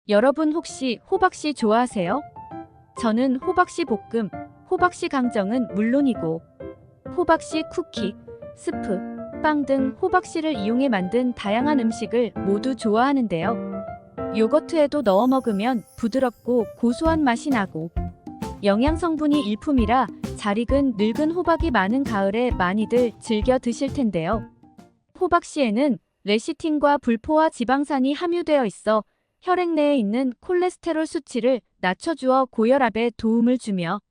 여러분 혹시 호박씨 좋아하세요? 저는 호박씨 볶음, 호박씨 강정은 물론이고 호박씨 쿠키, 스프, 빵 등 호박씨를 이용해 만든 다양한 음식을 모두 좋아하는데요. 요거트에도 넣어 먹으면 부드럽고 고소한 맛이 나고 영양 성분이 일품이라 잘 익은 늙은 호박이 많은 가을에 많이들 즐겨 드실 텐데요. 호박씨에는 레시틴과 불포화 지방산이 함유되어 있어 혈액 내에 있는 콜레스테롤 수치를 낮춰주어 고혈압에 도움을 주며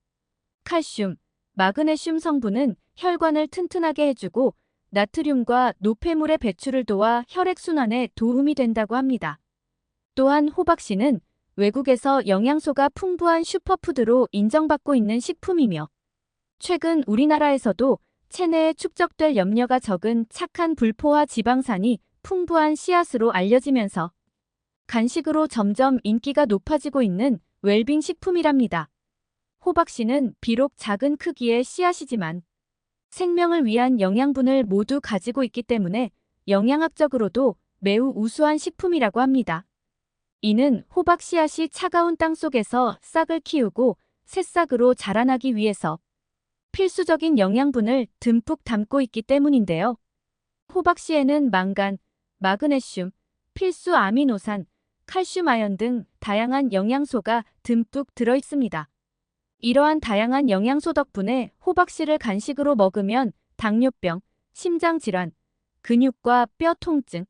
칼슘, 마그네슘 성분은 혈관을 튼튼하게 해주고 나트륨과 노폐물의 배출을 도와 혈액순환에 도움이 된다고 합니다. 또한 호박씨는 외국에서 영양소가 풍부한 슈퍼푸드로 인정받고 있는 식품이며 최근 우리나라에서도 체내에 축적될 염려가 적은 착한 불포화 지방산이 풍부한 씨앗으로 알려지면서 간식으로 점점 인기가 높아지고 있는 웰빙 식품이랍니다. 호박씨는 비록 작은 크기의 씨앗이지만 생명을 위한 영양분을 모두 가지고 있기 때문에 영양학적으로도 매우 우수한 식품이라고 합니다. 이는 호박 씨앗이 차가운 땅 속에서 싹을 키우고 새싹으로 자라나기 위해서 필수적인 영양분을 듬뿍 담고 있기 때문인데요. 호박씨에는 망간, 마그네슘, 필수 아미노산, 칼슘 아연 등 다양한 영양소가 듬뿍 들어 있습니다. 이러한 다양한 영양소 덕분에 호박씨를 간식으로 먹으면 당뇨병, 심장질환, 근육과 뼈 통증,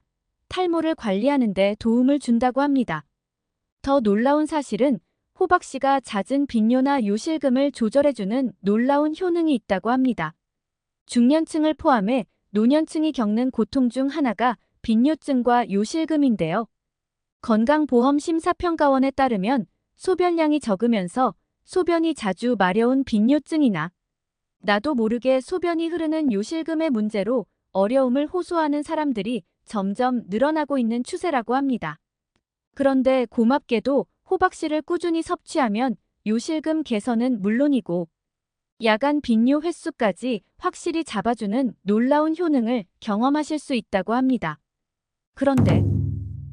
탈모를 관리하는 데 도움을 준다고 합니다. 더 놀라운 사실은 호박씨가 잦은 빈뇨나 요실금을 조절해주는 놀라운 효능이 있다고 합니다. 중년층을 포함해 노년층이 겪는 고통 중 하나가 빈뇨증과 요실금인데요. 건강보험심사평가원에 따르면 소변량이 적으면서 소변이 자주 마려운 빈뇨증이나 나도 모르게 소변이 흐르는 요실금의 문제로 어려움을 호소하는 사람들이 점점 늘어나고 있는 추세라고 합니다. 그런데 고맙게도 호박씨를 꾸준히 섭취하면 요실금 개선은 물론이고 야간 빈뇨 횟수까지 확실히 잡아주는 놀라운 효능을 경험하실 수 있다고 합니다. 그런데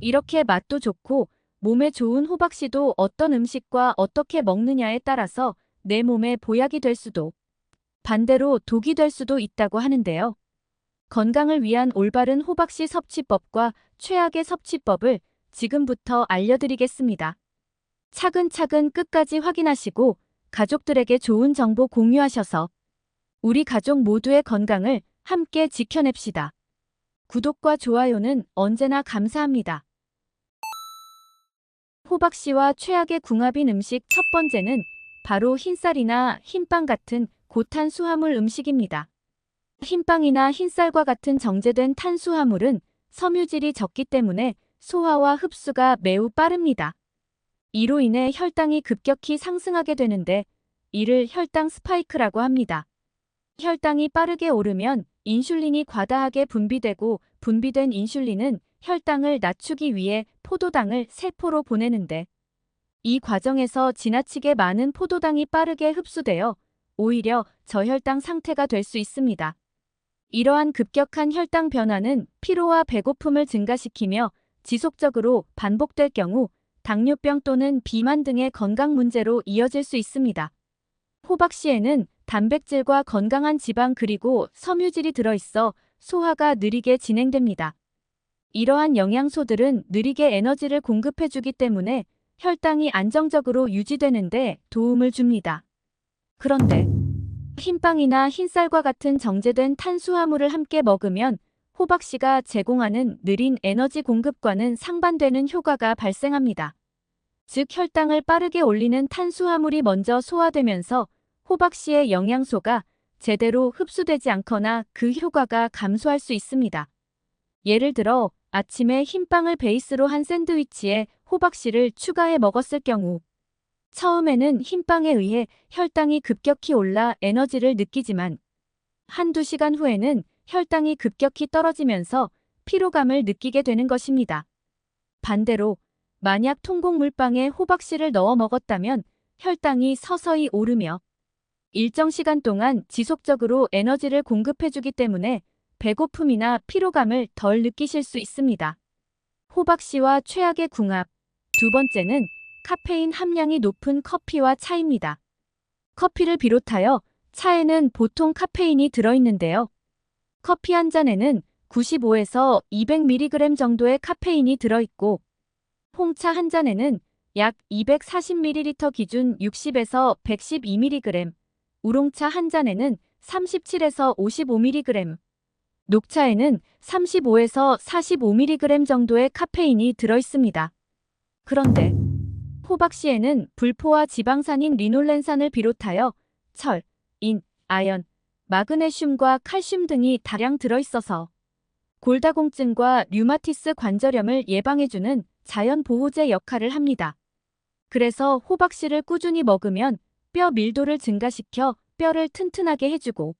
이렇게 맛도 좋고 몸에 좋은 호박씨도 어떤 음식과 어떻게 먹느냐에 따라서 내 몸에 보약이 될 수도 반대로 독이 될 수도 있다고 하는데요. 건강을 위한 올바른 호박씨 섭취법과 최악의 섭취법을 지금부터 알려드리겠습니다. 차근차근 끝까지 확인하시고 가족들에게 좋은 정보 공유하셔서 우리 가족 모두의 건강을 함께 지켜냅시다. 구독과 좋아요는 언제나 감사합니다. 호박씨와 최악의 궁합인 음식 첫 번째는 바로 흰쌀이나 흰빵 같은 고탄수화물 음식입니다. 흰빵이나 흰쌀과 같은 정제된 탄수화물은 섬유질이 적기 때문에 소화와 흡수가 매우 빠릅니다. 이로 인해 혈당이 급격히 상승하게 되는데 이를 혈당 스파이크라고 합니다. 혈당이 빠르게 오르면 인슐린이 과다하게 분비되고 분비된 인슐린은 혈당을 낮추기 위해 포도당을 세포로 보내는데 이 과정에서 지나치게 많은 포도당이 빠르게 흡수되어 오히려 저혈당 상태가 될 수 있습니다. 이러한 급격한 혈당 변화는 피로와 배고픔을 증가시키며 지속적으로 반복될 경우 당뇨병 또는 비만 등의 건강 문제로 이어질 수 있습니다. 호박씨에는 단백질과 건강한 지방 그리고 섬유질이 들어있어 소화가 느리게 진행됩니다. 이러한 영양소들은 느리게 에너지를 공급해주기 때문에 혈당이 안정적으로 유지되는데 도움을 줍니다. 그런데 흰빵이나 흰쌀과 같은 정제된 탄수화물을 함께 먹으면 호박씨가 제공하는 느린 에너지 공급과는 상반되는 효과가 발생합니다. 즉 혈당을 빠르게 올리는 탄수화물이 먼저 소화되면서 호박씨의 영양소가 제대로 흡수되지 않거나 그 효과가 감소할 수 있습니다. 예를 들어 아침에 흰빵을 베이스로 한 샌드위치에 호박씨를 추가해 먹었을 경우 처음에는 흰빵에 의해 혈당이 급격히 올라 에너지를 느끼지만 한두 시간 후에는 혈당이 급격히 떨어지면서 피로감을 느끼게 되는 것입니다. 반대로 만약 통곡물빵에 호박씨를 넣어 먹었다면 혈당이 서서히 오르며 일정 시간 동안 지속적으로 에너지를 공급해주기 때문에 배고픔이나 피로감을 덜 느끼실 수 있습니다. 호박씨와 최악의 궁합. 두 번째는 카페인 함량이 높은 커피와 차입니다. 커피를 비롯하여 차에는 보통 카페인이 들어있는데요. 커피 한 잔에는 95에서 200mg 정도의 카페인이 들어있고, 홍차 한 잔에는 약 240ml 기준 60에서 112mg, 우롱차 한 잔에는 37에서 55mg, 녹차에는 35에서 45mg 정도의 카페인이 들어있습니다. 그런데 호박씨에는 불포화 지방산인 리놀렌산을 비롯하여 철, 인, 아연, 마그네슘과 칼슘 등이 다량 들어있어서 골다공증과 류마티스 관절염을 예방해주는 자연보호제 역할을 합니다. 그래서 호박씨를 꾸준히 먹으면 뼈 밀도를 증가시켜 뼈를 튼튼하게 해주고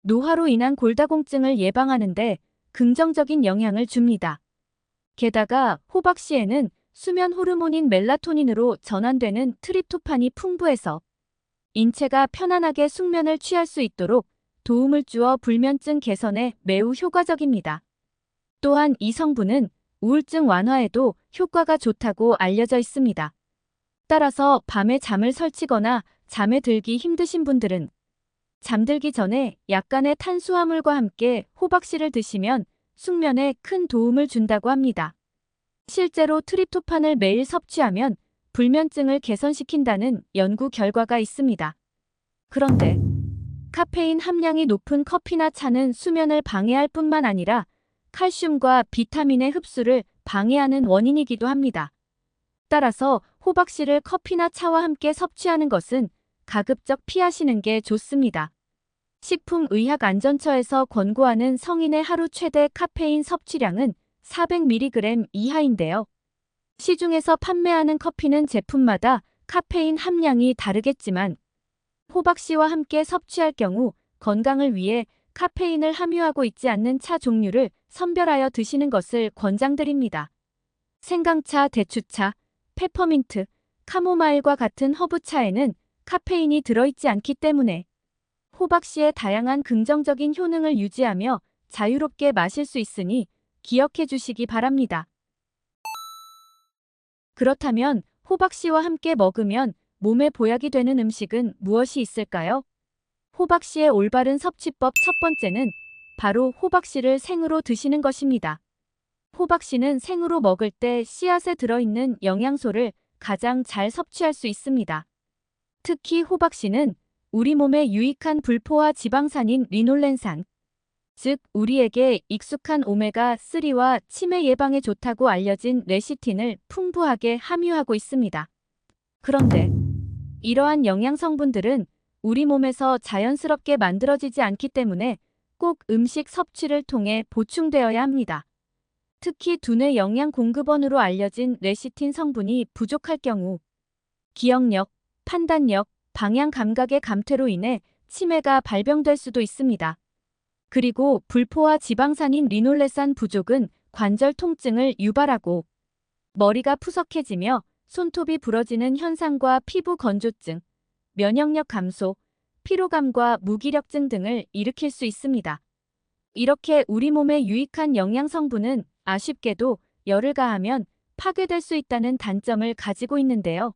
노화로 인한 골다공증을 예방하는데 긍정적인 영향을 줍니다. 게다가 호박씨에는 수면 호르몬인 멜라토닌으로 전환되는 트립토판이 풍부해서 인체가 편안하게 숙면을 취할 수 있도록 도움을 주어 불면증 개선에 매우 효과적입니다. 또한 이 성분은 우울증 완화에도 효과가 좋다고 알려져 있습니다. 따라서 밤에 잠을 설치거나 잠에 들기 힘드신 분들은 잠들기 전에 약간의 탄수화물과 함께 호박씨를 드시면 숙면에 큰 도움을 준다고 합니다. 실제로 트립토판을 매일 섭취하면 불면증을 개선시킨다는 연구 결과가 있습니다. 그런데 카페인 함량이 높은 커피나 차는 수면을 방해할 뿐만 아니라 칼슘과 비타민의 흡수를 방해하는 원인이기도 합니다. 따라서 호박씨를 커피나 차와 함께 섭취하는 것은 가급적 피하시는 게 좋습니다. 식품의약안전처에서 권고하는 성인의 하루 최대 카페인 섭취량은 400mg 이하인데요. 시중에서 판매하는 커피는 제품마다 카페인 함량이 다르겠지만 호박씨와 함께 섭취할 경우 건강을 위해 카페인을 함유하고 있지 않는 차 종류를 선별하여 드시는 것을 권장드립니다. 생강차, 대추차, 페퍼민트, 카모마일과 같은 허브차에는 카페인이 들어있지 않기 때문에 호박씨의 다양한 긍정적인 효능을 유지하며 자유롭게 마실 수 있으니 기억해 주시기 바랍니다. 그렇다면 호박씨와 함께 먹으면 몸에 보약이 되는 음식은 무엇이 있을까요? 호박씨의 올바른 섭취법 첫 번째는 바로 호박씨를 생으로 드시는 것입니다. 호박씨는 생으로 먹을 때 씨앗에 들어있는 영양소를 가장 잘 섭취할 수 있습니다. 특히 호박씨는 우리 몸에 유익한 불포화 지방산인 리놀렌산, 즉 우리에게 익숙한 오메가3와 치매 예방에 좋다고 알려진 레시틴을 풍부하게 함유하고 있습니다. 그런데 이러한 영양 성분들은 우리 몸에서 자연스럽게 만들어지지 않기 때문에 꼭 음식 섭취를 통해 보충되어야 합니다. 특히 두뇌 영양 공급원으로 알려진 레시틴 성분이 부족할 경우 기억력, 판단력, 방향 감각의 감퇴로 인해 치매가 발병될 수도 있습니다. 그리고 불포화 지방산인 리놀레산 부족은 관절 통증을 유발하고 머리가 푸석해지며 손톱이 부러지는 현상과 피부 건조증, 면역력 감소, 피로감과 무기력증 등을 일으킬 수 있습니다. 이렇게 우리 몸에 유익한 영양 성분은 아쉽게도 열을 가하면 파괴될 수 있다는 단점을 가지고 있는데요.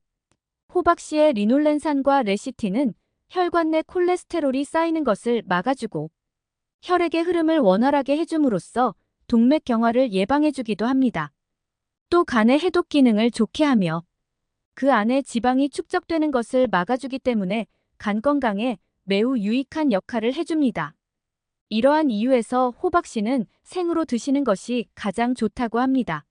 호박씨의 리놀렌산과 레시틴은 혈관 내 콜레스테롤이 쌓이는 것을 막아주고 혈액의 흐름을 원활하게 해줌으로써 동맥 경화를 예방해주기도 합니다. 또 간의 해독 기능을 좋게 하며 그 안에 지방이 축적되는 것을 막아주기 때문에 간 건강에 매우 유익한 역할을 해줍니다. 이러한 이유에서 호박씨는 생으로 드시는 것이 가장 좋다고 합니다.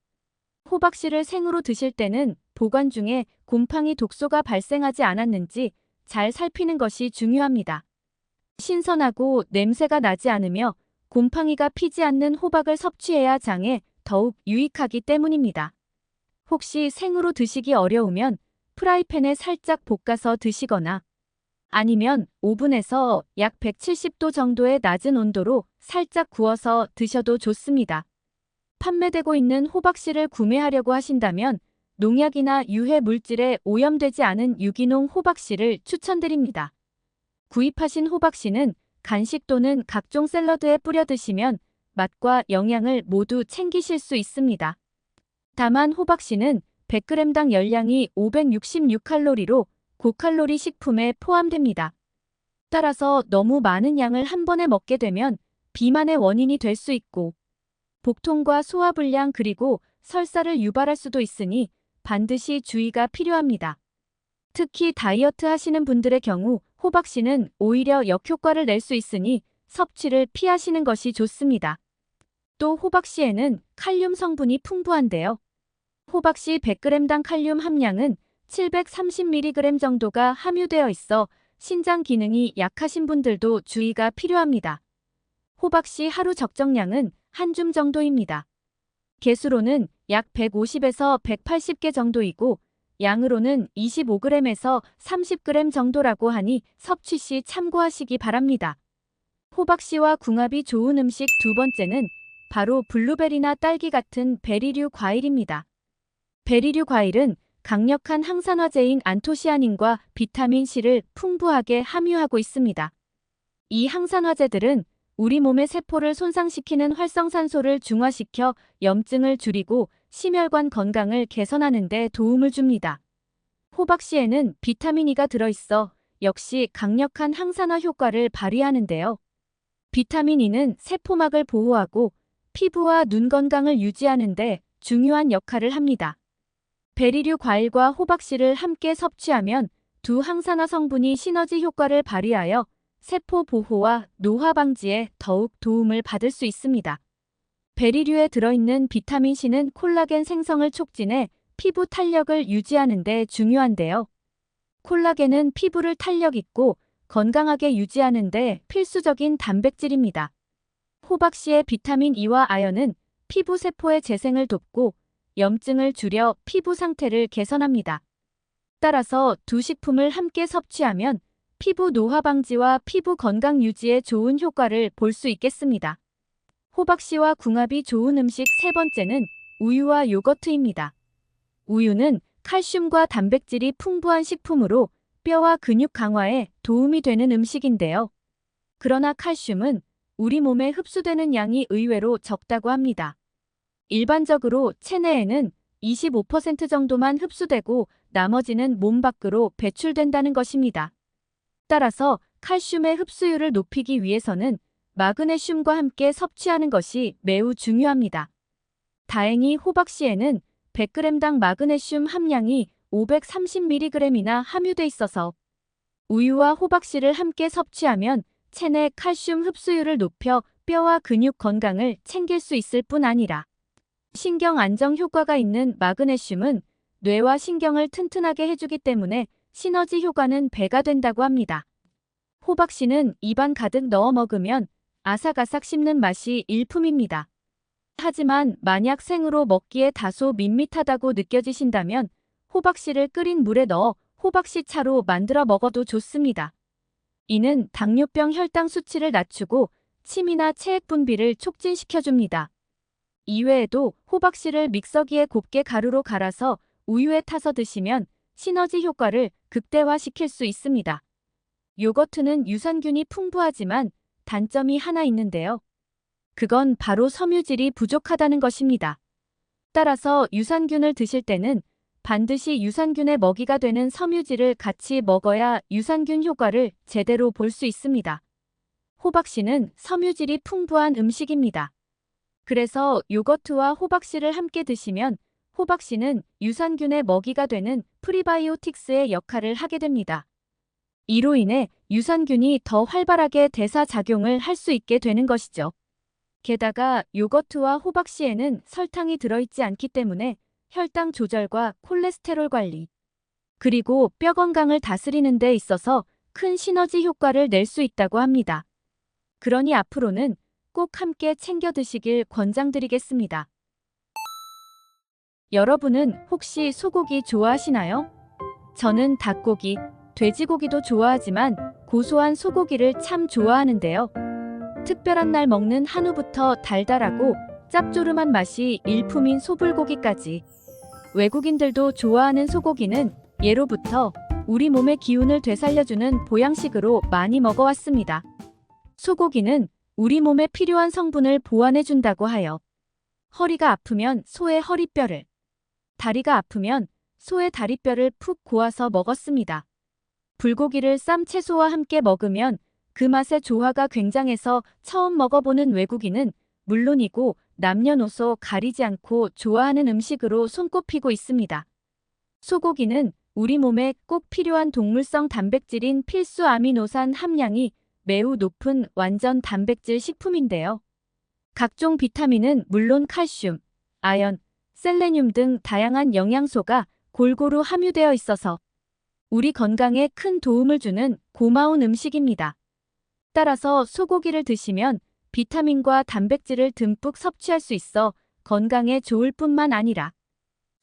호박씨를 생으로 드실 때는 보관 중에 곰팡이 독소가 발생하지 않았는지 잘 살피는 것이 중요합니다. 신선하고 냄새가 나지 않으며 곰팡이가 피지 않는 호박을 섭취해야 장에 더욱 유익하기 때문입니다. 혹시 생으로 드시기 어려우면 프라이팬에 살짝 볶아서 드시거나 아니면 오븐에서 약 170도 정도의 낮은 온도로 살짝 구워서 드셔도 좋습니다. 판매되고 있는 호박씨를 구매하려고 하신다면 농약이나 유해 물질에 오염되지 않은 유기농 호박씨를 추천드립니다. 구입하신 호박씨는 간식 또는 각종 샐러드에 뿌려 드시면 맛과 영양을 모두 챙기실 수 있습니다. 다만 호박씨는 100g당 열량이 566칼로리로 고칼로리 식품에 포함됩니다. 따라서 너무 많은 양을 한 번에 먹게 되면 비만의 원인이 될 수 있고 복통과 소화불량 그리고 설사를 유발할 수도 있으니 반드시 주의가 필요합니다. 특히 다이어트 하시는 분들의 경우 호박씨는 오히려 역효과를 낼 수 있으니 섭취를 피하시는 것이 좋습니다. 또 호박씨에는 칼륨 성분이 풍부한데요. 호박씨 100g당 칼륨 함량은 730mg 정도가 함유되어 있어 신장 기능이 약하신 분들도 주의가 필요합니다. 호박씨 하루 적정량은 한 줌 정도입니다. 개수로는 약 150에서 180개 정도이고 양으로는 25g에서 30g 정도라고 하니 섭취 시 참고하시기 바랍니다. 호박씨와 궁합이 좋은 음식 두 번째는 바로 블루베리나 딸기 같은 베리류 과일입니다. 베리류 과일은 강력한 항산화제인 안토시아닌과 비타민 C를 풍부하게 함유하고 있습니다. 이 항산화제들은 우리 몸의 세포를 손상시키는 활성산소를 중화시켜 염증을 줄이고 심혈관 건강을 개선하는 데 도움을 줍니다. 호박씨에는 비타민 E가 들어있어 역시 강력한 항산화 효과를 발휘하는데요. 비타민 E는 세포막을 보호하고 피부와 눈 건강을 유지하는 데 중요한 역할을 합니다. 베리류 과일과 호박씨를 함께 섭취하면 두 항산화 성분이 시너지 효과를 발휘하여 세포 보호와 노화 방지에 더욱 도움을 받을 수 있습니다. 베리류에 들어있는 비타민 C는 콜라겐 생성을 촉진해 피부 탄력을 유지하는 데 중요한데요. 콜라겐은 피부를 탄력 있고 건강하게 유지하는 데 필수적인 단백질입니다. 호박씨의 비타민 E와 아연은 피부 세포의 재생을 돕고 염증을 줄여 피부 상태를 개선합니다. 따라서 두 식품을 함께 섭취하면 피부 노화 방지와 피부 건강 유지에 좋은 효과를 볼 수 있겠습니다. 호박씨와 궁합이 좋은 음식 세 번째는 우유와 요거트입니다. 우유는 칼슘과 단백질이 풍부한 식품으로 뼈와 근육 강화에 도움이 되는 음식인데요. 그러나 칼슘은 우리 몸에 흡수되는 양이 의외로 적다고 합니다. 일반적으로 체내에는 25% 정도만 흡수되고 나머지는 몸 밖으로 배출된다는 것입니다. 따라서 칼슘의 흡수율을 높이기 위해서는 마그네슘과 함께 섭취하는 것이 매우 중요합니다. 다행히 호박씨에는 100g당 마그네슘 함량이 530mg이나 함유돼 있어서 우유와 호박씨를 함께 섭취하면 체내 칼슘 흡수율을 높여 뼈와 근육 건강을 챙길 수 있을 뿐 아니라 신경 안정 효과가 있는 마그네슘은 뇌와 신경을 튼튼하게 해주기 때문에 시너지 효과는 배가 된다고 합니다. 호박씨는 입안 가득 넣어 먹으면 아삭아삭 씹는 맛이 일품입니다. 하지만 만약 생으로 먹기에 다소 밋밋하다고 느껴지신다면 호박씨를 끓인 물에 넣어 호박씨 차로 만들어 먹어도 좋습니다. 이는 당뇨병 혈당 수치를 낮추고 침이나 체액 분비를 촉진시켜줍니다. 이외에도 호박씨를 믹서기에 곱게 가루로 갈아서 우유에 타서 드시면 시너지 효과를 극대화시킬 수 있습니다. 요거트는 유산균이 풍부하지만 단점이 하나 있는데요. 그건 바로 섬유질이 부족하다는 것입니다. 따라서 유산균을 드실 때는 반드시 유산균의 먹이가 되는 섬유질을 같이 먹어야 유산균 효과를 제대로 볼 수 있습니다. 호박씨는 섬유질이 풍부한 음식입니다. 그래서 요거트와 호박씨를 함께 드시면 호박씨는 유산균의 먹이가 되는 프리바이오틱스의 역할을 하게 됩니다. 이로 인해 유산균이 더 활발하게 대사작용을 할 수 있게 되는 것이죠. 게다가 요거트와 호박씨에는 설탕이 들어있지 않기 때문에 혈당 조절과 콜레스테롤 관리, 그리고 뼈 건강을 다스리는 데 있어서 큰 시너지 효과를 낼 수 있다고 합니다. 그러니 앞으로는 꼭 함께 챙겨 드시길 권장드리겠습니다. 여러분은 혹시 소고기 좋아하시나요? 저는 닭고기, 돼지고기도 좋아하지만 고소한 소고기를 참 좋아하는데요. 특별한 날 먹는 한우부터 달달하고 짭조름한 맛이 일품인 소불고기까지 외국인들도 좋아하는 소고기는 예로부터 우리 몸의 기운을 되살려주는 보양식으로 많이 먹어왔습니다. 소고기는 우리 몸에 필요한 성분을 보완해준다고 하여 허리가 아프면 소의 허리뼈를, 다리가 아프면 소의 다리뼈를 푹 고아서 먹었습니다. 불고기를 쌈 채소와 함께 먹으면 그 맛의 조화가 굉장해서 처음 먹어보는 외국인은 물론이고 남녀노소 가리지 않고 좋아하는 음식으로 손꼽히고 있습니다. 소고기는 우리 몸에 꼭 필요한 동물성 단백질인 필수 아미노산 함량이 매우 높은 완전 단백질 식품인데요. 각종 비타민은 물론 칼슘, 아연, 셀레늄 등 다양한 영양소가 골고루 함유되어 있어서 우리 건강에 큰 도움을 주는 고마운 음식입니다. 따라서 소고기를 드시면 비타민과 단백질을 듬뿍 섭취할 수 있어 건강에 좋을 뿐만 아니라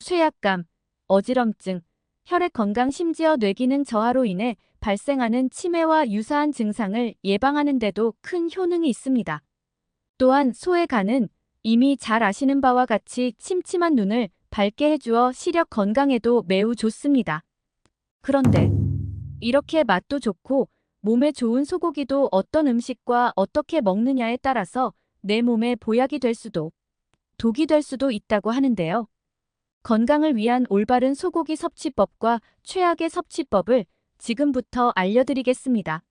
쇠약감, 어지럼증, 혈액 건강 심지어 뇌기능 저하로 인해 발생하는 치매와 유사한 증상을 예방하는 데도 큰 효능이 있습니다. 또한 소의 간은 이미 잘 아시는 바와 같이 침침한 눈을 밝게 해주어 시력 건강에도 매우 좋습니다. 그런데 이렇게 맛도 좋고 몸에 좋은 소고기도 어떤 음식과 어떻게 먹느냐에 따라서 내 몸에 보약이 될 수도 독이 될 수도 있다고 하는데요. 건강을 위한 올바른 소고기 섭취법과 최악의 섭취법을 지금부터 알려드리겠습니다.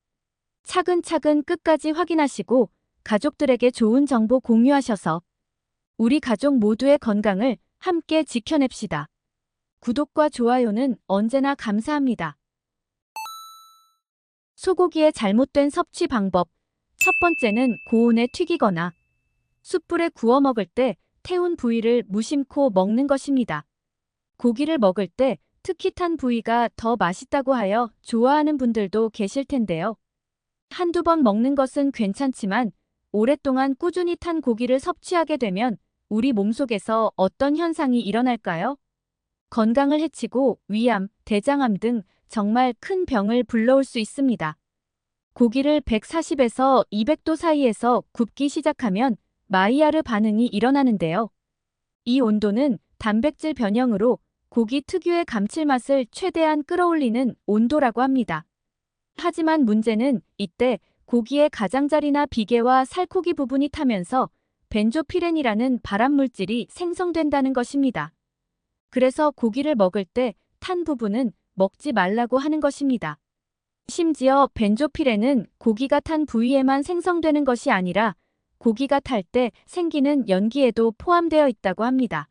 차근차근 끝까지 확인하시고 가족들에게 좋은 정보 공유하셔서 우리 가족 모두의 건강을 함께 지켜냅시다. 구독과 좋아요는 언제나 감사합니다. 소고기의 잘못된 섭취 방법. 첫 번째는 고온에 튀기거나 숯불에 구워 먹을 때 태운 부위를 무심코 먹는 것입니다. 고기를 먹을 때 특히 탄 부위가 더 맛있다고 하여 좋아하는 분들도 계실 텐데요. 한두 번 먹는 것은 괜찮지만 오랫동안 꾸준히 탄 고기를 섭취하게 되면 우리 몸속에서 어떤 현상이 일어날까요? 건강을 해치고 위암, 대장암 등 정말 큰 병을 불러올 수 있습니다. 고기를 140에서 200도 사이에서 굽기 시작하면 마이야르 반응이 일어나는데요. 이 온도는 단백질 변형으로 고기 특유의 감칠맛을 최대한 끌어올리는 온도라고 합니다. 하지만 문제는 이때 고기의 가장자리나 비계와 살코기 부분이 타면서 벤조피렌이라는 발암물질이 생성된다는 것입니다. 그래서 고기를 먹을 때 탄 부분은 먹지 말라고 하는 것입니다. 심지어 벤조피렌은 고기가 탄 부위에만 생성되는 것이 아니라 고기가 탈 때 생기는 연기에도 포함되어 있다고 합니다.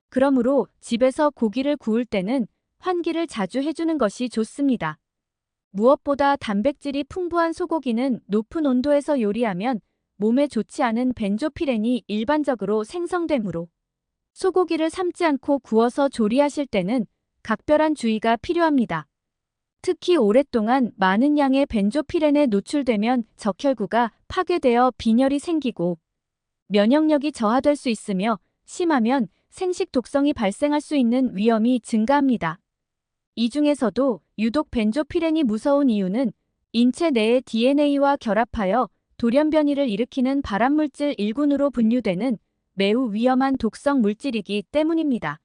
그러므로 집에서 고기를 구울 때는 환기를 자주 해주는 것이 좋습니다. 무엇보다 단백질이 풍부한 소고기는 높은 온도에서 요리하면 몸에 좋지 않은 벤조피렌이 일반적으로 생성되므로 소고기를 삶지 않고 구워서 조리하실 때는 각별한 주의가 필요합니다. 특히 오랫동안 많은 양의 벤조피렌에 노출되면 적혈구가 파괴되어 빈혈이 생기고 면역력이 저하될 수 있으며 심하면 생식 독성이 발생할 수 있는 위험이 증가합니다. 이 중에서도 유독 벤조피렌이 무서운 이유는 인체 내의 DNA와 결합하여 돌연변이를 일으키는 발암물질 1군으로 분류되는 매우 위험한 독성 물질이기 때문입니다.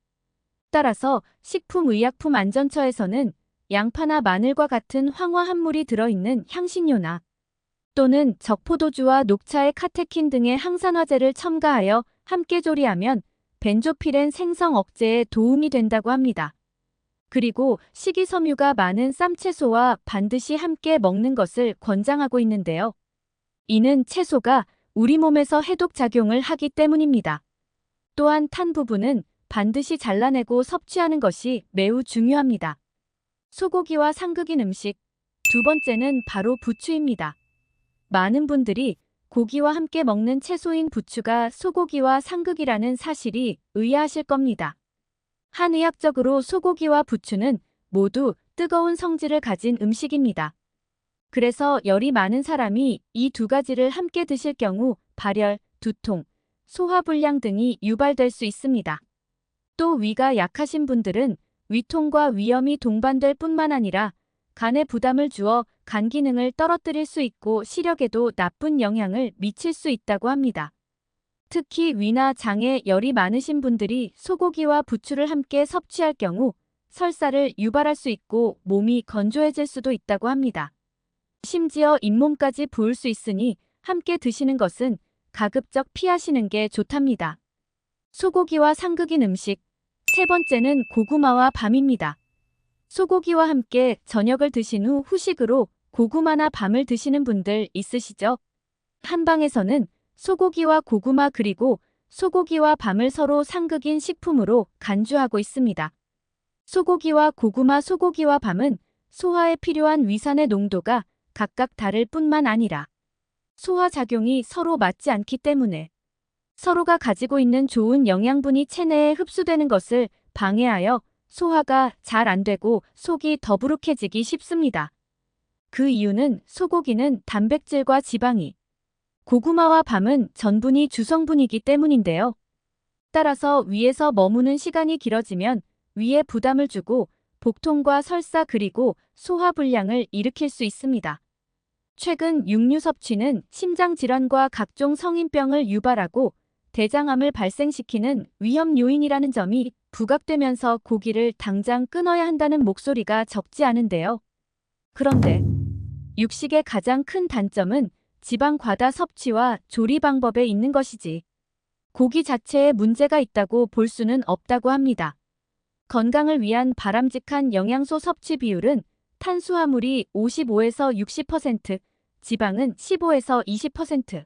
따라서 식품의약품안전처에서는 양파나 마늘과 같은 황화합물이 들어있는 향신료나 또는 적포도주와 녹차의 카테킨 등의 항산화제를 첨가하여 함께 조리하면 벤조피렌 생성 억제에 도움이 된다고 합니다. 그리고 식이섬유가 많은 쌈채소와 반드시 함께 먹는 것을 권장하고 있는데요. 이는 채소가 우리 몸에서 해독작용을 하기 때문입니다. 또한 탄 부분은 반드시 잘라내고 섭취하는 것이 매우 중요합니다. 소고기와 상극인 음식. 두 번째는 바로 부추입니다. 많은 분들이 고기와 함께 먹는 채소인 부추가 소고기와 상극이라는 사실이 의아하실 겁니다. 한의학적으로 소고기와 부추는 모두 뜨거운 성질을 가진 음식입니다. 그래서 열이 많은 사람이 이 두 가지를 함께 드실 경우 발열, 두통, 소화불량 등이 유발될 수 있습니다. 또 위가 약하신 분들은 위통과 위염이 동반될 뿐만 아니라 간에 부담을 주어 간 기능을 떨어뜨릴 수 있고 시력에도 나쁜 영향을 미칠 수 있다고 합니다. 특히 위나 장에 열이 많으신 분들이 소고기와 부추를 함께 섭취할 경우 설사를 유발할 수 있고 몸이 건조해질 수도 있다고 합니다. 심지어 잇몸까지 부을 수 있으니 함께 드시는 것은 가급적 피하시는 게 좋답니다. 소고기와 상극인 음식. 세 번째는 고구마와 밤입니다. 소고기와 함께 저녁을 드신 후 후식으로 고구마나 밤을 드시는 분들 있으시죠? 한방에서는 소고기와 고구마 그리고 소고기와 밤을 서로 상극인 식품으로 간주하고 있습니다. 소고기와 고구마, 소고기와 밤은 소화에 필요한 위산의 농도가 각각 다를 뿐만 아니라 소화작용이 서로 맞지 않기 때문에 서로가 가지고 있는 좋은 영양분이 체내에 흡수되는 것을 방해하여 소화가 잘 안 되고 속이 더부룩해지기 쉽습니다. 그 이유는 소고기는 단백질과 지방이, 고구마와 밤은 전분이 주성분이기 때문인데요. 따라서 위에서 머무는 시간이 길어지면 위에 부담을 주고 복통과 설사 그리고 소화불량을 일으킬 수 있습니다. 최근 육류 섭취는 심장질환과 각종 성인병을 유발하고 대장암을 발생시키는 위험 요인이라는 점이 부각되면서 고기를 당장 끊어야 한다는 목소리가 적지 않은데요. 그런데 육식의 가장 큰 단점은 지방 과다 섭취와 조리 방법에 있는 것이지 고기 자체에 문제가 있다고 볼 수는 없다고 합니다. 건강을 위한 바람직한 영양소 섭취 비율은 탄수화물이 55에서 60%, 지방은 15에서 20%,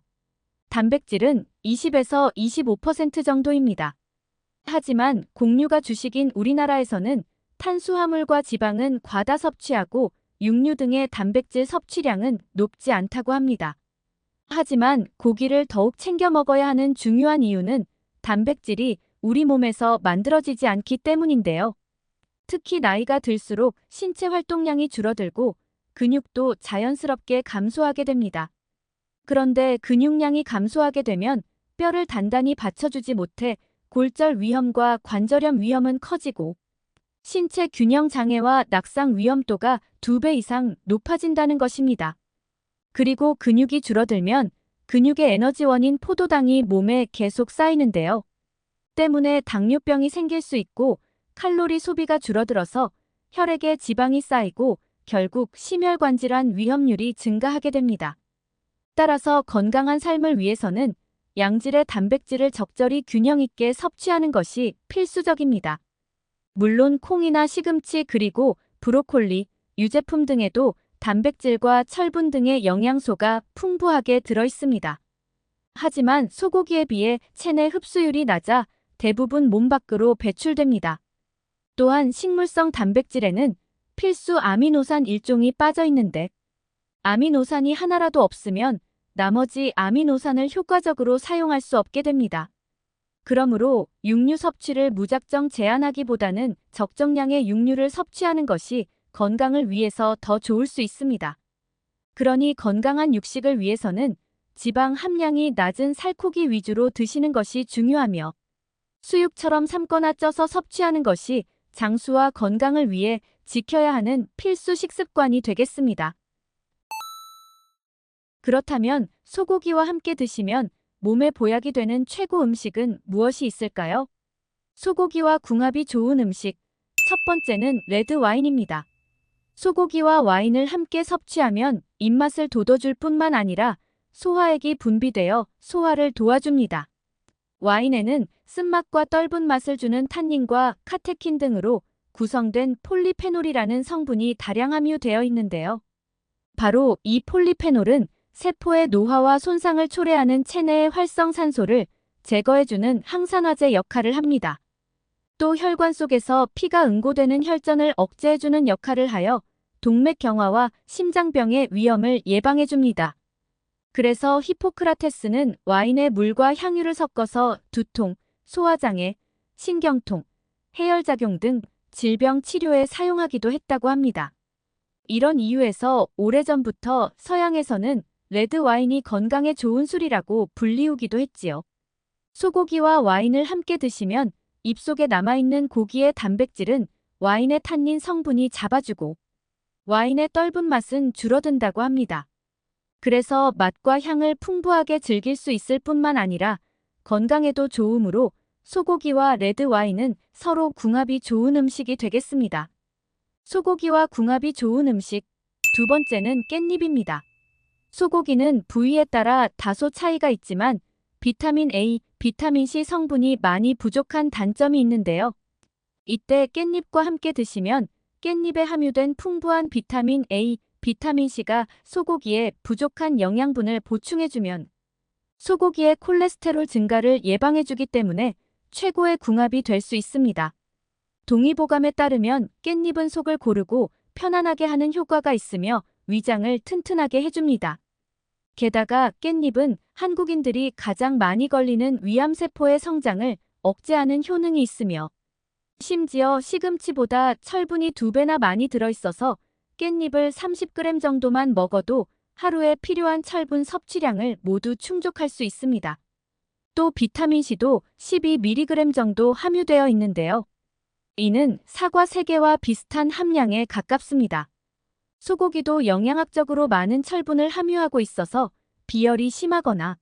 단백질은 20에서 25% 정도입니다. 하지만 공유가 주식인 우리나라에서는 탄수화물과 지방은 과다 섭취하고 육류 등의 단백질 섭취량은 높지 않다고 합니다. 하지만 고기를 더욱 챙겨 먹어야 하는 중요한 이유는 단백질이 우리 몸에서 만들어지지 않기 때문인데요. 특히 나이가 들수록 신체 활동량이 줄어들고 근육도 자연스럽게 감소하게 됩니다. 그런데 근육량이 감소하게 되면 뼈를 단단히 받쳐주지 못해 골절 위험과 관절염 위험은 커지고 신체 균형 장애와 낙상 위험도가 2배 이상 높아진다는 것입니다. 그리고 근육이 줄어들면 근육의 에너지원인 포도당이 몸에 계속 쌓이는데요. 때문에 당뇨병이 생길 수 있고 칼로리 소비가 줄어들어서 혈액에 지방이 쌓이고 결국 심혈관 질환 위험률이 증가하게 됩니다. 따라서 건강한 삶을 위해서는 양질의 단백질을 적절히 균형 있게 섭취하는 것이 필수적입니다. 물론 콩이나 시금치 그리고 브로콜리, 유제품 등에도 단백질과 철분 등의 영양소가 풍부하게 들어있습니다. 하지만 소고기에 비해 체내 흡수율이 낮아 대부분 몸 밖으로 배출됩니다. 또한 식물성 단백질에는 필수 아미노산 일종이 빠져 있는데 아미노산이 하나라도 없으면 나머지 아미노산을 효과적으로 사용할 수 없게 됩니다. 그러므로 육류 섭취를 무작정 제한하기보다는 적정량의 육류를 섭취하는 것이 건강을 위해서 더 좋을 수 있습니다. 그러니 건강한 육식을 위해서는 지방 함량이 낮은 살코기 위주로 드시는 것이 중요하며 수육처럼 삶거나 쪄서 섭취하는 것이 장수와 건강을 위해 지켜야 하는 필수 식습관이 되겠습니다. 그렇다면 소고기와 함께 드시면 몸에 보약이 되는 최고 음식은 무엇이 있을까요? 소고기와 궁합이 좋은 음식. 첫 번째는 레드 와인입니다. 소고기와 와인을 함께 섭취하면 입맛을 돋워줄 뿐만 아니라 소화액이 분비되어 소화를 도와줍니다. 와인에는 쓴맛과 떫은 맛을 주는 탄닌과 카테킨 등으로 구성된 폴리페놀이라는 성분이 다량 함유되어 있는데요. 바로 이 폴리페놀은 세포의 노화와 손상을 초래하는 체내의 활성산소를 제거해주는 항산화제 역할을 합니다. 또 혈관 속에서 피가 응고되는 혈전을 억제해주는 역할을 하여 동맥경화와 심장병의 위험을 예방해줍니다. 그래서 히포크라테스는 와인에 물과 향유를 섞어서 두통, 소화장애, 신경통, 해열작용 등 질병 치료에 사용하기도 했다고 합니다. 이런 이유에서 오래전부터 서양에서는 레드 와인이 건강에 좋은 술이라고 불리우기도 했지요. 소고기와 와인을 함께 드시면 입속에 남아있는 고기의 단백질은 와인의 탄닌 성분이 잡아주고 와인의 떫은 맛은 줄어든다고 합니다. 그래서 맛과 향을 풍부하게 즐길 수 있을 뿐만 아니라 건강에도 좋으므로 소고기와 레드 와인은 서로 궁합이 좋은 음식이 되겠습니다. 소고기와 궁합이 좋은 음식. 두 번째는 깻잎입니다. 소고기는 부위에 따라 다소 차이가 있지만 비타민 A, 비타민 C 성분이 많이 부족한 단점이 있는데요. 이때 깻잎과 함께 드시면 깻잎에 함유된 풍부한 비타민 A, 비타민 C가 소고기에 부족한 영양분을 보충해주면 소고기의 콜레스테롤 증가를 예방해주기 때문에 최고의 궁합이 될 수 있습니다. 동의보감에 따르면 깻잎은 속을 고르고 편안하게 하는 효과가 있으며 위장을 튼튼하게 해줍니다. 게다가 깻잎은 한국인들이 가장 많이 걸리는 위암세포의 성장을 억제하는 효능이 있으며 심지어 시금치보다 철분이 2배나 많이 들어있어서 깻잎을 30g 정도만 먹어도 하루에 필요한 철분 섭취량을 모두 충족할 수 있습니다. 또 비타민C도 12mg 정도 함유되어 있는데요. 이는 사과 3개와 비슷한 함량에 가깝습니다. 소고기도 영양학적으로 많은 철분을 함유하고 있어서 비열이 심하거나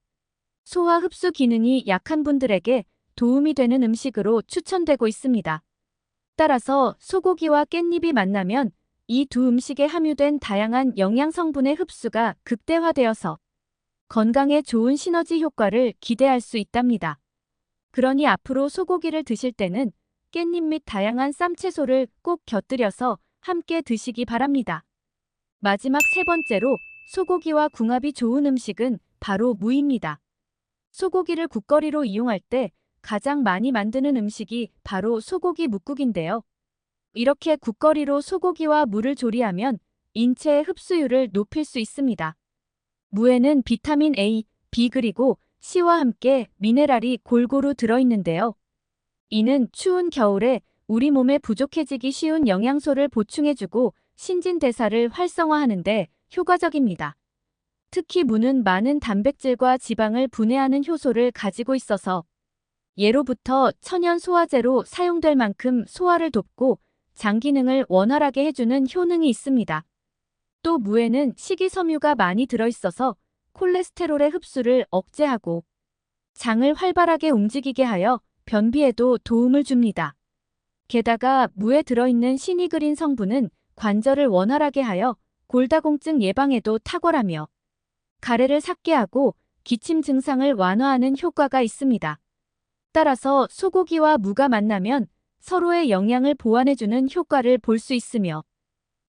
소화 흡수 기능이 약한 분들에게 도움이 되는 음식으로 추천되고 있습니다. 따라서 소고기와 깻잎이 만나면 이 두 음식에 함유된 다양한 영양 성분의 흡수가 극대화되어서 건강에 좋은 시너지 효과를 기대할 수 있답니다. 그러니 앞으로 소고기를 드실 때는 깻잎 및 다양한 쌈채소를 꼭 곁들여서 함께 드시기 바랍니다. 마지막 3번째로 소고기와 궁합이 좋은 음식은 바로 무입니다. 소고기를 국거리로 이용할 때 가장 많이 만드는 음식이 바로 소고기 뭇국인데요. 이렇게 국거리로 소고기와 무를 조리하면 인체의 흡수율을 높일 수 있습니다. 무에는 비타민 A, B 그리고 C와 함께 미네랄이 골고루 들어있는데요. 이는 추운 겨울에 우리 몸에 부족해지기 쉬운 영양소를 보충해주고 신진대사를 활성화하는 데 효과적입니다. 특히 무는 많은 단백질과 지방을 분해하는 효소를 가지고 있어서 예로부터 천연 소화제로 사용될 만큼 소화를 돕고 장 기능을 원활하게 해주는 효능이 있습니다. 또 무에는 식이섬유가 많이 들어있어서 콜레스테롤의 흡수를 억제하고 장을 활발하게 움직이게 하여 변비에도 도움을 줍니다. 게다가 무에 들어있는 시니그린 성분은 관절을 원활하게 하여 골다공증 예방에도 탁월하며 가래를 삭게 하고 기침 증상을 완화하는 효과가 있습니다. 따라서 소고기와 무가 만나면 서로의 영양을 보완해주는 효과를 볼 수 있으며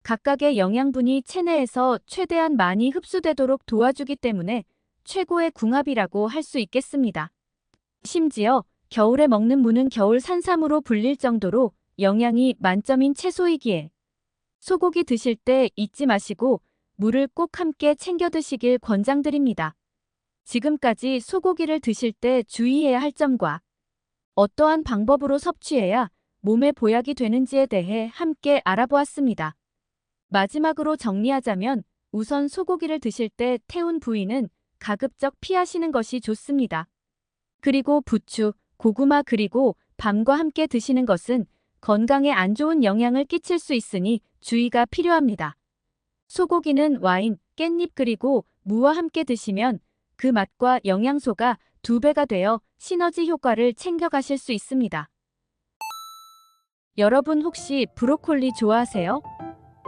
각각의 영양분이 체내에서 최대한 많이 흡수되도록 도와주기 때문에 최고의 궁합이라고 할 수 있겠습니다. 심지어 겨울에 먹는 무는 겨울 산삼으로 불릴 정도로 영양이 만점인 채소이기에 소고기 드실 때 잊지 마시고 무를 꼭 함께 챙겨 드시길 권장드립니다. 지금까지 소고기를 드실 때 주의해야 할 점과 어떠한 방법으로 섭취해야 몸에 보약이 되는지에 대해 함께 알아보았습니다. 마지막으로 정리하자면 우선 소고기를 드실 때 태운 부위는 가급적 피하시는 것이 좋습니다. 그리고 부추, 고구마 그리고 밤과 함께 드시는 것은 건강에 안 좋은 영향을 끼칠 수 있으니 주의가 필요합니다. 소고기는 와인, 깻잎 그리고 무와 함께 드시면 그 맛과 영양소가 2배가 되어 시너지 효과를 챙겨가실 수 있습니다. 여러분 혹시 브로콜리 좋아하세요?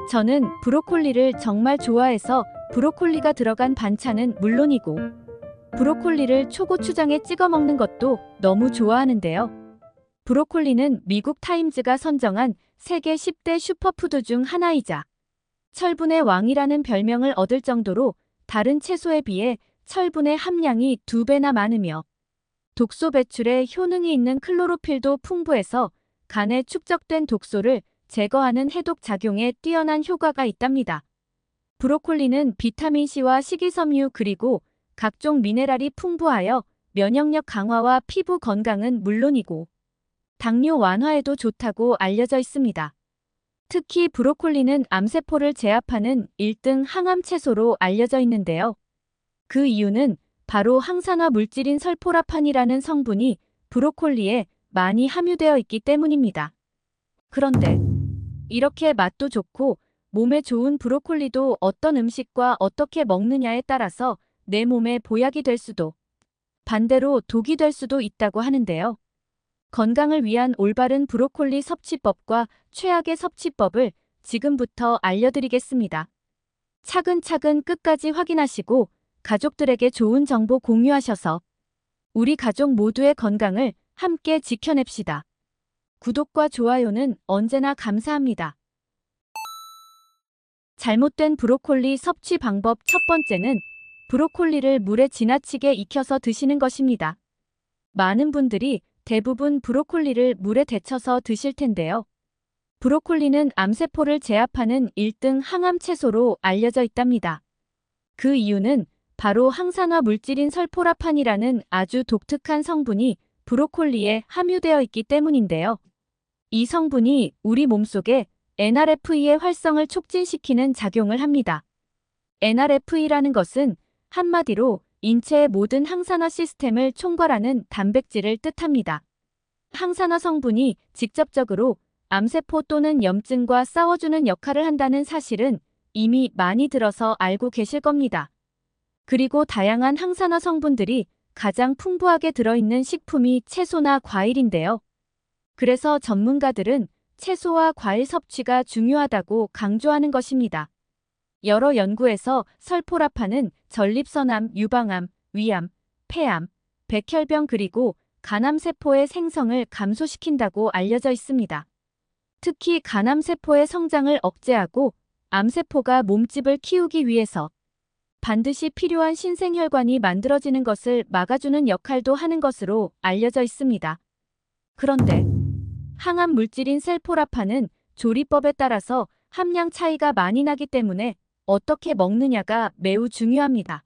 저는 브로콜리를 정말 좋아해서 브로콜리가 들어간 반찬은 물론이고 브로콜리를 초고추장에 찍어 먹는 것도 너무 좋아하는데요. 브로콜리는 미국 타임즈가 선정한 세계 10대 슈퍼푸드 중 하나이자 철분의 왕이라는 별명을 얻을 정도로 다른 채소에 비해 철분의 함량이 2배나 많으며 독소 배출에 효능이 있는 클로로필도 풍부해서 간에 축적된 독소를 제거하는 해독 작용에 뛰어난 효과가 있답니다. 브로콜리는 비타민C와 식이섬유 그리고 각종 미네랄이 풍부하여 면역력 강화와 피부 건강은 물론이고 당뇨 완화에도 좋다고 알려져 있습니다. 특히 브로콜리는 암세포를 제압하는 1등 항암 채소로 알려져 있는데요. 그 이유는 바로 항산화 물질인 설포라판이라는 성분이 브로콜리에 많이 함유되어 있기 때문입니다. 그런데 이렇게 맛도 좋고 몸에 좋은 브로콜리도 어떤 음식과 어떻게 먹느냐에 따라서 내 몸에 보약이 될 수도 반대로 독이 될 수도 있다고 하는데요. 건강을 위한 올바른 브로콜리 섭취법과 최악의 섭취법을 지금부터 알려드리겠습니다. 차근차근 끝까지 확인하시고 가족들에게 좋은 정보 공유하셔서 우리 가족 모두의 건강을 함께 지켜냅시다. 구독과 좋아요는 언제나 감사합니다. 잘못된 브로콜리 섭취 방법 첫 번째는 브로콜리를 물에 지나치게 익혀서 드시는 것입니다. 많은 분들이 대부분 브로콜리를 물에 데쳐서 드실 텐데요. 브로콜리는 암세포를 제압하는 1등 항암 채소로 알려져 있답니다. 그 이유는 바로 항산화 물질인 설포라판이라는 아주 독특한 성분이 브로콜리에 함유되어 있기 때문인데요. 이 성분이 우리 몸속에 NRF의 활성을 촉진시키는 작용을 합니다. NRF라는 것은 한마디로 인체의 모든 항산화 시스템을 총괄하는 단백질을 뜻합니다. 항산화 성분이 직접적으로 암세포 또는 염증과 싸워주는 역할을 한다는 사실은 이미 많이 들어서 알고 계실 겁니다. 그리고 다양한 항산화 성분들이 가장 풍부하게 들어있는 식품이 채소나 과일인데요. 그래서 전문가들은 채소와 과일 섭취가 중요하다고 강조하는 것입니다. 여러 연구에서 설포라판은 전립선암, 유방암, 위암, 폐암, 백혈병 그리고 간암세포의 생성을 감소시킨다고 알려져 있습니다. 특히 간암세포의 성장을 억제하고 암세포가 몸집을 키우기 위해서 반드시 필요한 신생혈관이 만들어지는 것을 막아주는 역할도 하는 것으로 알려져 있습니다. 그런데 항암 물질인 셀포라판은 조리법에 따라서 함량 차이가 많이 나기 때문에 어떻게 먹느냐가 매우 중요합니다.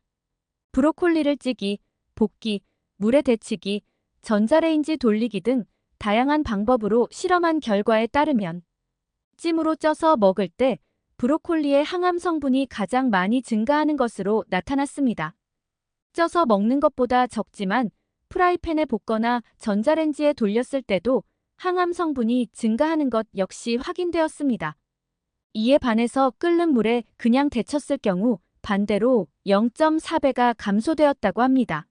브로콜리를 찌기, 볶기, 물에 데치기, 전자레인지 돌리기 등 다양한 방법으로 실험한 결과에 따르면 찜으로 쪄서 먹을 때 브로콜리의 항암 성분이 가장 많이 증가하는 것으로 나타났습니다. 쪄서 먹는 것보다 적지만 프라이팬에 볶거나 전자레인지에 돌렸을 때도 항암 성분이 증가하는 것 역시 확인되었습니다. 이에 반해서 끓는 물에 그냥 데쳤을 경우 반대로 0.4배가 감소되었다고 합니다.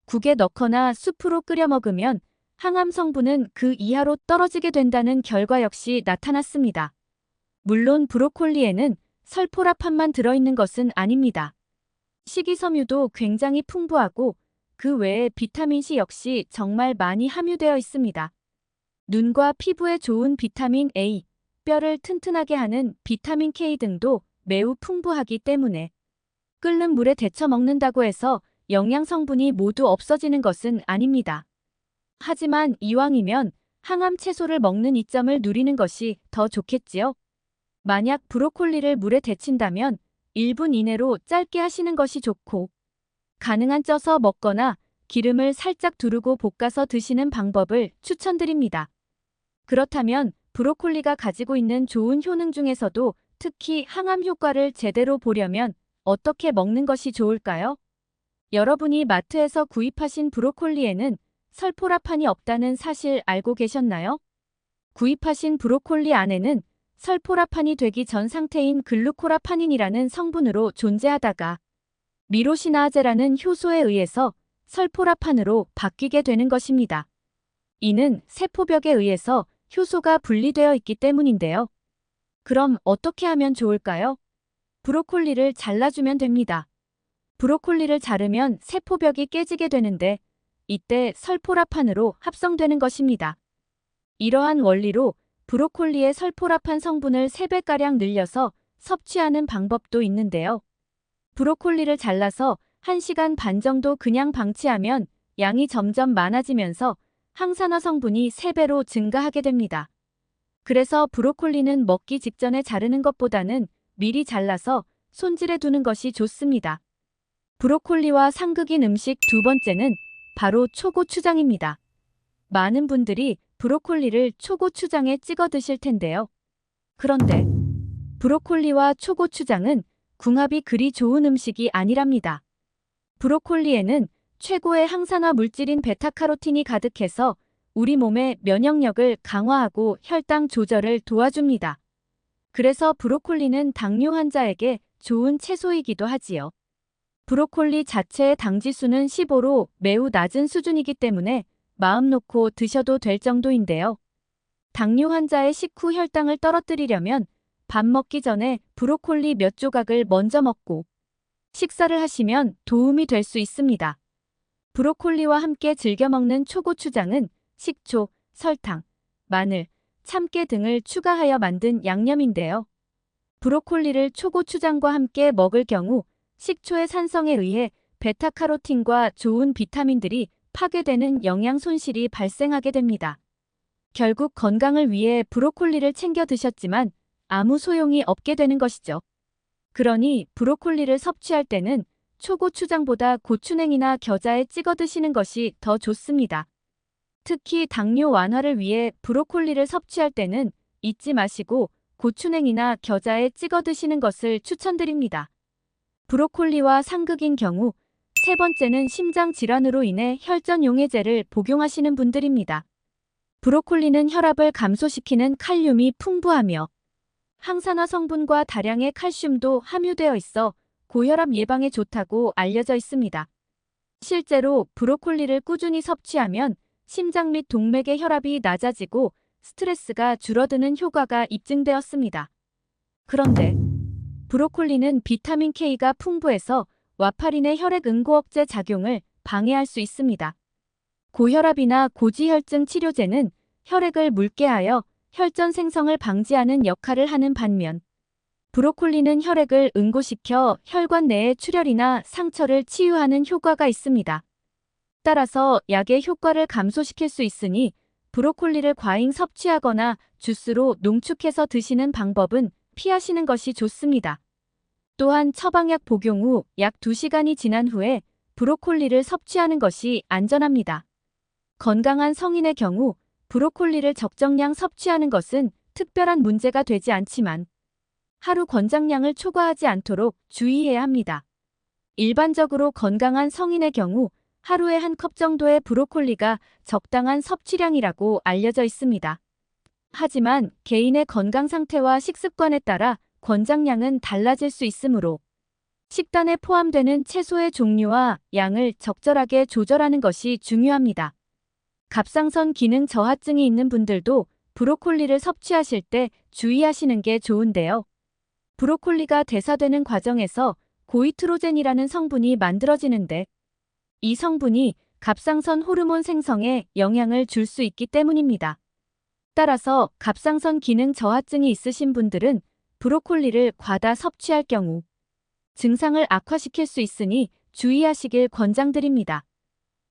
국에 넣거나 수프로 끓여 먹으면 항암 성분은 그 이하로 떨어지게 된다는 결과 역시 나타났습니다. 물론 브로콜리에는 설포라판만 들어있는 것은 아닙니다. 식이섬유도 굉장히 풍부하고 그 외에 비타민C 역시 정말 많이 함유되어 있습니다. 눈과 피부에 좋은 비타민 A, 뼈를 튼튼하게 하는 비타민 K 등도 매우 풍부하기 때문에 끓는 물에 데쳐 먹는다고 해서 영양 성분이 모두 없어지는 것은 아닙니다. 하지만 이왕이면 항암 채소를 먹는 이점을 누리는 것이 더 좋겠지요. 만약 브로콜리를 물에 데친다면 1분 이내로 짧게 하시는 것이 좋고 가능한 쪄서 먹거나 기름을 살짝 두르고 볶아서 드시는 방법을 추천드립니다. 그렇다면 브로콜리가 가지고 있는 좋은 효능 중에서도 특히 항암 효과를 제대로 보려면 어떻게 먹는 것이 좋을까요? 여러분이 마트에서 구입하신 브로콜리에는 설포라판이 없다는 사실 알고 계셨나요? 구입하신 브로콜리 안에는 설포라판이 되기 전 상태인 글루코라파닌이라는 성분으로 존재하다가 미로시나아제라는 효소에 의해서 설포라판으로 바뀌게 되는 것입니다. 이는 세포벽에 의해서 효소가 분리되어 있기 때문인데요. 그럼 어떻게 하면 좋을까요? 브로콜리를 잘라주면 됩니다. 브로콜리를 자르면 세포벽이 깨지게 되는데 이때 설포라판으로 합성되는 것입니다. 이러한 원리로 브로콜리의 설포라판 성분을 3배가량 늘려서 섭취하는 방법도 있는데요. 브로콜리를 잘라서 1시간 반 정도 그냥 방치하면 양이 점점 많아지면서 항산화 성분이 3배로 증가하게 됩니다. 그래서 브로콜리는 먹기 직전에 자르는 것보다는 미리 잘라서 손질해 두는 것이 좋습니다. 브로콜리와 상극인 음식 두 번째는 바로 초고추장입니다. 많은 분들이 브로콜리를 초고추장에 찍어 드실 텐데요. 그런데 브로콜리와 초고추장은 궁합이 그리 좋은 음식이 아니랍니다. 브로콜리에는 최고의 항산화 물질인 베타카로틴이 가득해서 우리 몸의 면역력을 강화하고 혈당 조절을 도와줍니다. 그래서 브로콜리는 당뇨 환자에게 좋은 채소이기도 하지요. 브로콜리 자체의 당지수는 15로 매우 낮은 수준이기 때문에 마음 놓고 드셔도 될 정도인데요. 당뇨 환자의 식후 혈당을 떨어뜨리려면 밥 먹기 전에 브로콜리 몇 조각을 먼저 먹고 식사를 하시면 도움이 될 수 있습니다. 브로콜리와 함께 즐겨 먹는 초고추장은 식초, 설탕, 마늘, 참깨 등을 추가하여 만든 양념인데요. 브로콜리를 초고추장과 함께 먹을 경우 식초의 산성에 의해 베타카로틴과 좋은 비타민들이 파괴되는 영양 손실이 발생하게 됩니다. 결국 건강을 위해 브로콜리를 챙겨 드셨지만 아무 소용이 없게 되는 것이죠. 그러니 브로콜리를 섭취할 때는 초고추장보다 고추냉이나 겨자에 찍어 드시는 것이 더 좋습니다. 특히 당뇨 완화를 위해 브로콜리를 섭취할 때는 잊지 마시고 고추냉이나 겨자에 찍어 드시는 것을 추천드립니다. 브로콜리와 상극인 경우 세 번째는 심장 질환으로 인해 혈전용해제를 복용하시는 분들입니다. 브로콜리는 혈압을 감소시키는 칼륨이 풍부하며 항산화 성분과 다량의 칼슘도 함유되어 있어 고혈압 예방에 좋다고 알려져 있습니다. 실제로 브로콜리를 꾸준히 섭취하면 심장 및 동맥의 혈압이 낮아지고 스트레스가 줄어드는 효과가 입증되었습니다. 그런데 브로콜리는 비타민 K가 풍부해서 와파린의 혈액 응고 억제 작용을 방해할 수 있습니다. 고혈압이나 고지혈증 치료제는 혈액을 묽게 하여 혈전 생성을 방지하는 역할을 하는 반면 브로콜리는 혈액을 응고시켜 혈관 내의 출혈이나 상처를 치유하는 효과가 있습니다. 따라서 약의 효과를 감소시킬 수 있으니 브로콜리를 과잉 섭취하거나 주스로 농축해서 드시는 방법은 피하시는 것이 좋습니다. 또한 처방약 복용 후 약 2시간이 지난 후에 브로콜리를 섭취하는 것이 안전합니다. 건강한 성인의 경우 브로콜리를 적정량 섭취하는 것은 특별한 문제가 되지 않지만 하루 권장량을 초과하지 않도록 주의해야 합니다. 일반적으로 건강한 성인의 경우 하루에 한 컵 정도의 브로콜리가 적당한 섭취량이라고 알려져 있습니다. 하지만 개인의 건강 상태와 식습관에 따라 권장량은 달라질 수 있으므로 식단에 포함되는 채소의 종류와 양을 적절하게 조절하는 것이 중요합니다. 갑상선 기능 저하증이 있는 분들도 브로콜리를 섭취하실 때 주의하시는 게 좋은데요. 브로콜리가 대사되는 과정에서 고이트로젠이라는 성분이 만들어지는데 이 성분이 갑상선 호르몬 생성에 영향을 줄 수 있기 때문입니다. 따라서 갑상선 기능 저하증이 있으신 분들은 브로콜리를 과다 섭취할 경우 증상을 악화시킬 수 있으니 주의하시길 권장드립니다.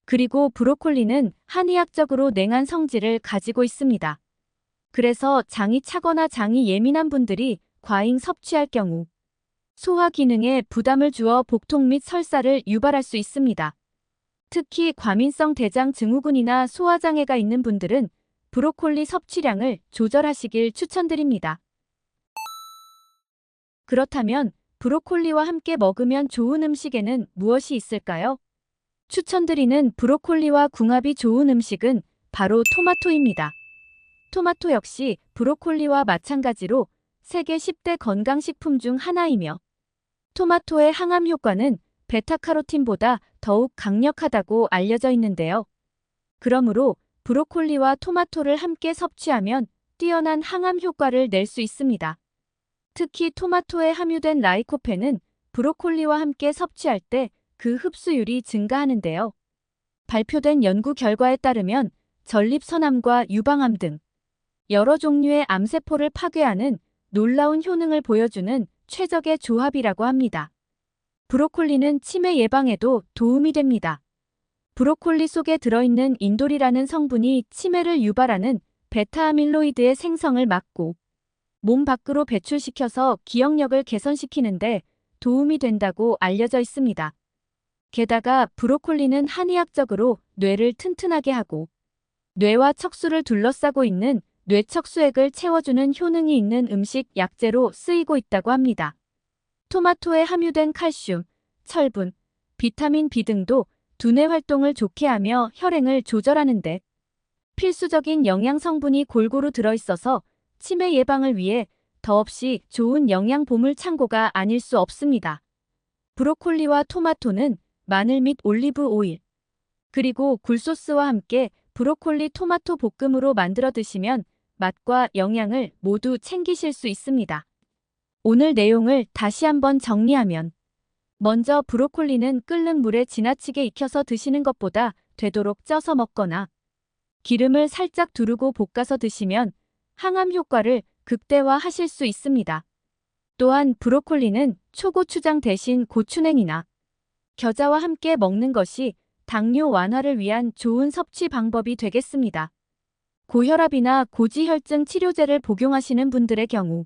그리고 브로콜리는 한의학적으로 냉한 성질을 가지고 있습니다. 그래서 장이 차거나 장이 예민한 분들이 과잉 섭취할 경우 소화 기능에 부담을 주어 복통 및 설사를 유발할 수 있습니다. 특히 과민성 대장 증후군이나 소화장애가 있는 분들은 브로콜리 섭취량을 조절하시길 추천드립니다. 그렇다면 브로콜리와 함께 먹으면 좋은 음식에는 무엇이 있을까요? 추천드리는 브로콜리와 궁합이 좋은 음식은 바로 토마토입니다. 토마토 역시 브로콜리와 마찬가지로 세계 10대 건강식품 중 하나이며 토마토의 항암 효과는 베타카로틴보다 더욱 강력하다고 알려져 있는데요. 그러므로 브로콜리와 토마토를 함께 섭취하면 뛰어난 항암 효과를 낼 수 있습니다. 특히 토마토에 함유된 라이코펜은 브로콜리와 함께 섭취할 때 그 흡수율이 증가하는데요. 발표된 연구 결과에 따르면 전립선암과 유방암 등 여러 종류의 암세포를 파괴하는 놀라운 효능을 보여주는 최적의 조합이라고 합니다. 브로콜리는 치매 예방에도 도움이 됩니다. 브로콜리 속에 들어있는 인돌이라는 성분이 치매를 유발하는 베타아밀로이드의 생성을 막고 몸 밖으로 배출시켜서 기억력을 개선시키는데 도움이 된다고 알려져 있습니다. 게다가 브로콜리는 한의학적으로 뇌를 튼튼하게 하고 뇌와 척수를 둘러싸고 있는 뇌척수액을 채워주는 효능이 있는 음식 약재로 쓰이고 있다고 합니다. 토마토에 함유된 칼슘, 철분, 비타민 B 등도 두뇌 활동을 좋게 하며 혈행을 조절하는 데 필수적인 영양 성분이 골고루 들어있어서 치매 예방을 위해 더없이 좋은 영양 보물 창고가 아닐 수 없습니다. 브로콜리와 토마토는 마늘 및 올리브 오일, 그리고 굴소스와 함께 브로콜리 토마토 볶음으로 만들어 드시면 맛과 영양을 모두 챙기실 수 있습니다. 오늘 내용을 다시 한번 정리하면 먼저 브로콜리는 끓는 물에 지나치게 익혀서 드시는 것보다 되도록 쪄서 먹거나 기름을 살짝 두르고 볶아서 드시면 항암 효과를 극대화하실 수 있습니다. 또한 브로콜리는 초고추장 대신 고추냉이나 겨자와 함께 먹는 것이 당뇨 완화를 위한 좋은 섭취 방법이 되겠습니다. 고혈압이나 고지혈증 치료제를 복용하시는 분들의 경우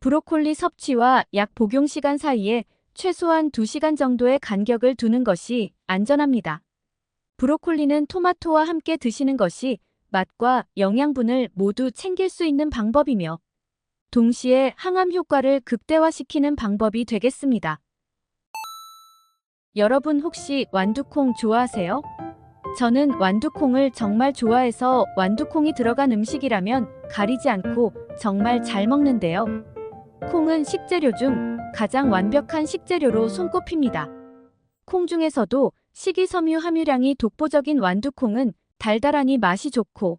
브로콜리 섭취와 약 복용 시간 사이에 최소한 2시간 정도의 간격을 두는 것이 안전합니다. 브로콜리는 토마토와 함께 드시는 것이 맛과 영양분을 모두 챙길 수 있는 방법이며 동시에 항암 효과를 극대화시키는 방법이 되겠습니다. 여러분 혹시 완두콩 좋아하세요? 저는 완두콩을 정말 좋아해서 완두콩이 들어간 음식이라면 가리지 않고 정말 잘 먹는데요. 콩은 식재료 중 가장 완벽한 식재료로 손꼽힙니다. 콩 중에서도 식이섬유 함유량이 독보적인 완두콩은 달달하니 맛이 좋고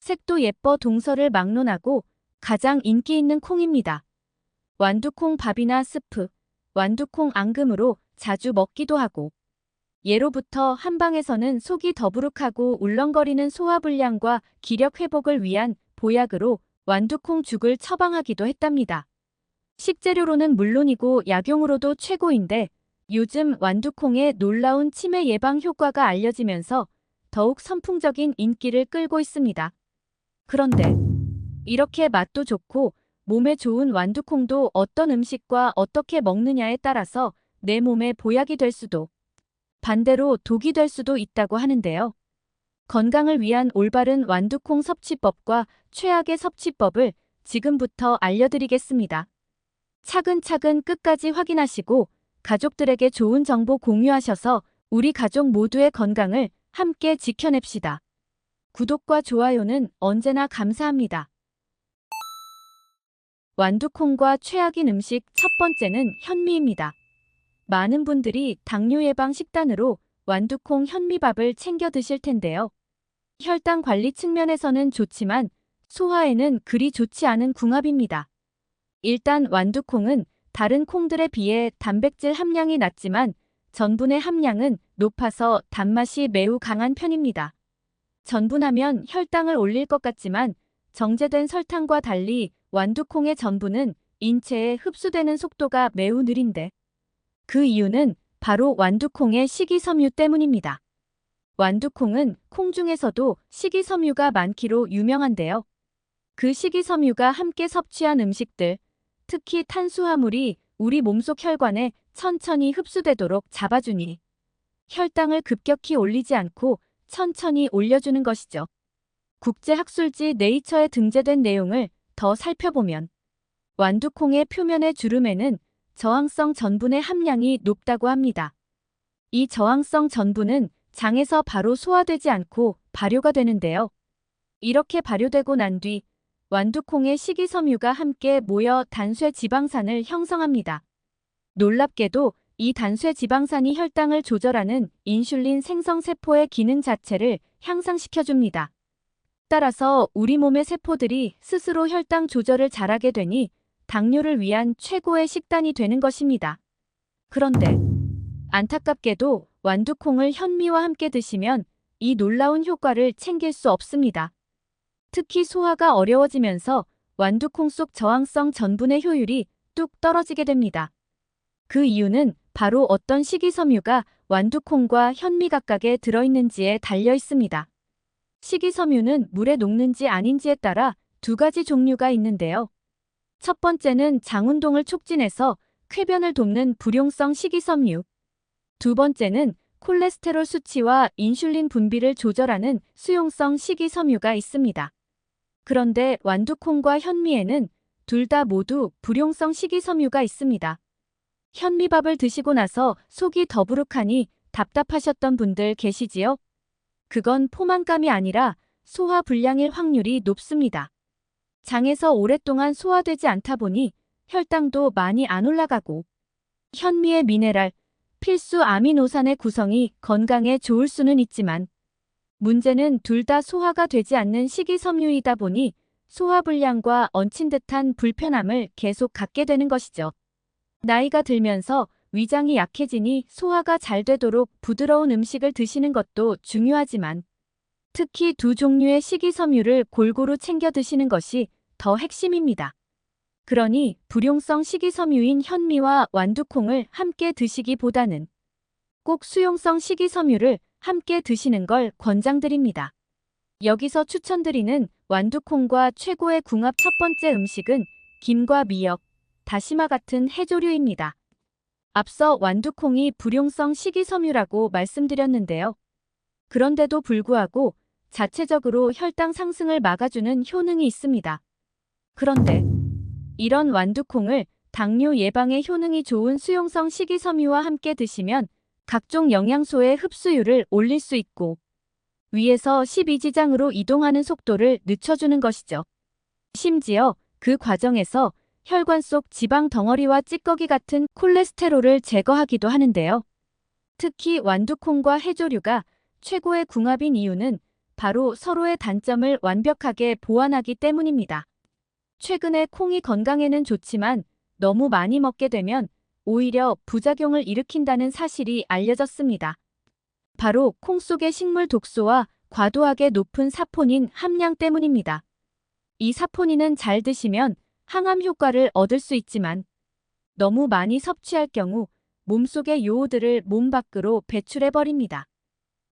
색도 예뻐 동서를 막론하고 가장 인기 있는 콩입니다. 완두콩 밥이나 스프, 완두콩 앙금으로 자주 먹기도 하고 예로부터 한방에서는 속이 더부룩하고 울렁거리는 소화불량과 기력 회복을 위한 보약으로 완두콩 죽을 처방하기도 했답니다. 식재료로는 물론이고 약용으로도 최고인데 요즘 완두콩의 놀라운 치매 예방 효과가 알려지면서 더욱 선풍적인 인기를 끌고 있습니다. 그런데 이렇게 맛도 좋고 몸에 좋은 완두콩도 어떤 음식과 어떻게 먹느냐에 따라서 내 몸에 보약이 될 수도 반대로 독이 될 수도 있다고 하는데요. 건강을 위한 올바른 완두콩 섭취법과 최악의 섭취법을 지금부터 알려드리겠습니다. 차근차근 끝까지 확인하시고 가족들에게 좋은 정보 공유하셔서 우리 가족 모두의 건강을 함께 지켜냅시다. 구독과 좋아요는 언제나 감사합니다. 완두콩과 최악인 음식 첫 번째는 현미입니다. 많은 분들이 당뇨 예방 식단으로 완두콩 현미밥을 챙겨 드실 텐데요. 혈당 관리 측면에서는 좋지만 소화에는 그리 좋지 않은 궁합입니다. 일단 완두콩은 다른 콩들에 비해 단백질 함량이 낮지만 전분의 함량은 높아서 단맛이 매우 강한 편입니다. 전분하면 혈당을 올릴 것 같지만 정제된 설탕과 달리 완두콩의 전분은 인체에 흡수되는 속도가 매우 느린데 그 이유는 바로 완두콩의 식이섬유 때문입니다. 완두콩은 콩 중에서도 식이섬유가 많기로 유명한데요. 그 식이섬유가 함께 섭취한 음식들, 특히 탄수화물이 우리 몸속 혈관에 천천히 흡수되도록 잡아주니 혈당을 급격히 올리지 않고 천천히 올려주는 것이죠. 국제학술지 네이처에 등재된 내용을 더 살펴보면 완두콩의 표면의 주름에는 저항성 전분의 함량이 높다고 합니다. 이 저항성 전분은 장에서 바로 소화되지 않고 발효가 되는데요. 이렇게 발효되고 난 뒤 완두콩의 식이섬유가 함께 모여 단쇄 지방산을 형성합니다. 놀랍게도 이 단쇄 지방산이 혈당을 조절하는 인슐린 생성세포의 기능 자체를 향상시켜줍니다. 따라서 우리 몸의 세포들이 스스로 혈당 조절을 잘하게 되니 당뇨를 위한 최고의 식단이 되는 것입니다. 그런데 안타깝게도 완두콩을 현미와 함께 드시면 이 놀라운 효과를 챙길 수 없습니다. 특히 소화가 어려워지면서 완두콩 속 저항성 전분의 효율이 뚝 떨어지게 됩니다. 그 이유는 바로 어떤 식이섬유가 완두콩과 현미 각각에 들어있는지에 달려 있습니다. 식이섬유는 물에 녹는지 아닌지에 따라 두 가지 종류가 있는데요. 첫 번째는 장운동을 촉진해서 쾌변을 돕는 불용성 식이섬유. 두 번째는 콜레스테롤 수치와 인슐린 분비를 조절하는 수용성 식이섬유가 있습니다. 그런데 완두콩과 현미에는 둘 다 모두 불용성 식이섬유가 있습니다. 현미밥을 드시고 나서 속이 더부룩하니 답답하셨던 분들 계시지요? 그건 포만감이 아니라 소화 불량일 확률이 높습니다. 장에서 오랫동안 소화되지 않다 보니 혈당도 많이 안 올라가고 현미의 미네랄, 필수 아미노산의 구성이 건강에 좋을 수는 있지만 문제는 둘 다 소화가 되지 않는 식이섬유이다 보니 소화불량과 얹힌 듯한 불편함을 계속 갖게 되는 것이죠. 나이가 들면서 위장이 약해지니 소화가 잘 되도록 부드러운 음식을 드시는 것도 중요하지만 특히 두 종류의 식이섬유를 골고루 챙겨 드시는 것이 더 핵심입니다. 그러니 불용성 식이섬유인 현미와 완두콩을 함께 드시기보다는 꼭 수용성 식이섬유를 함께 드시는 걸 권장드립니다. 여기서 추천드리는 완두콩과 최고의 궁합 첫 번째 음식은 김과 미역, 다시마 같은 해조류입니다. 앞서 완두콩이 불용성 식이섬유라고 말씀드렸는데요. 그런데도 불구하고 자체적으로 혈당 상승을 막아주는 효능이 있습니다. 그런데 이런 완두콩을 당뇨 예방에 효능이 좋은 수용성 식이섬유와 함께 드시면 각종 영양소의 흡수율을 올릴 수 있고 위에서 12지장으로 이동하는 속도를 늦춰주는 것이죠. 심지어 그 과정에서 혈관 속 지방 덩어리와 찌꺼기 같은 콜레스테롤을 제거하기도 하는데요. 특히 완두콩과 해조류가 최고의 궁합인 이유는 바로 서로의 단점을 완벽하게 보완하기 때문입니다. 최근에 콩이 건강에는 좋지만 너무 많이 먹게 되면 오히려 부작용을 일으킨다는 사실이 알려졌습니다. 바로 콩 속의 식물 독소와 과도하게 높은 사포닌 함량 때문입니다. 이 사포닌은 잘 드시면 항암 효과를 얻을 수 있지만 너무 많이 섭취할 경우 몸속의 요오드를 몸 밖으로 배출해버립니다.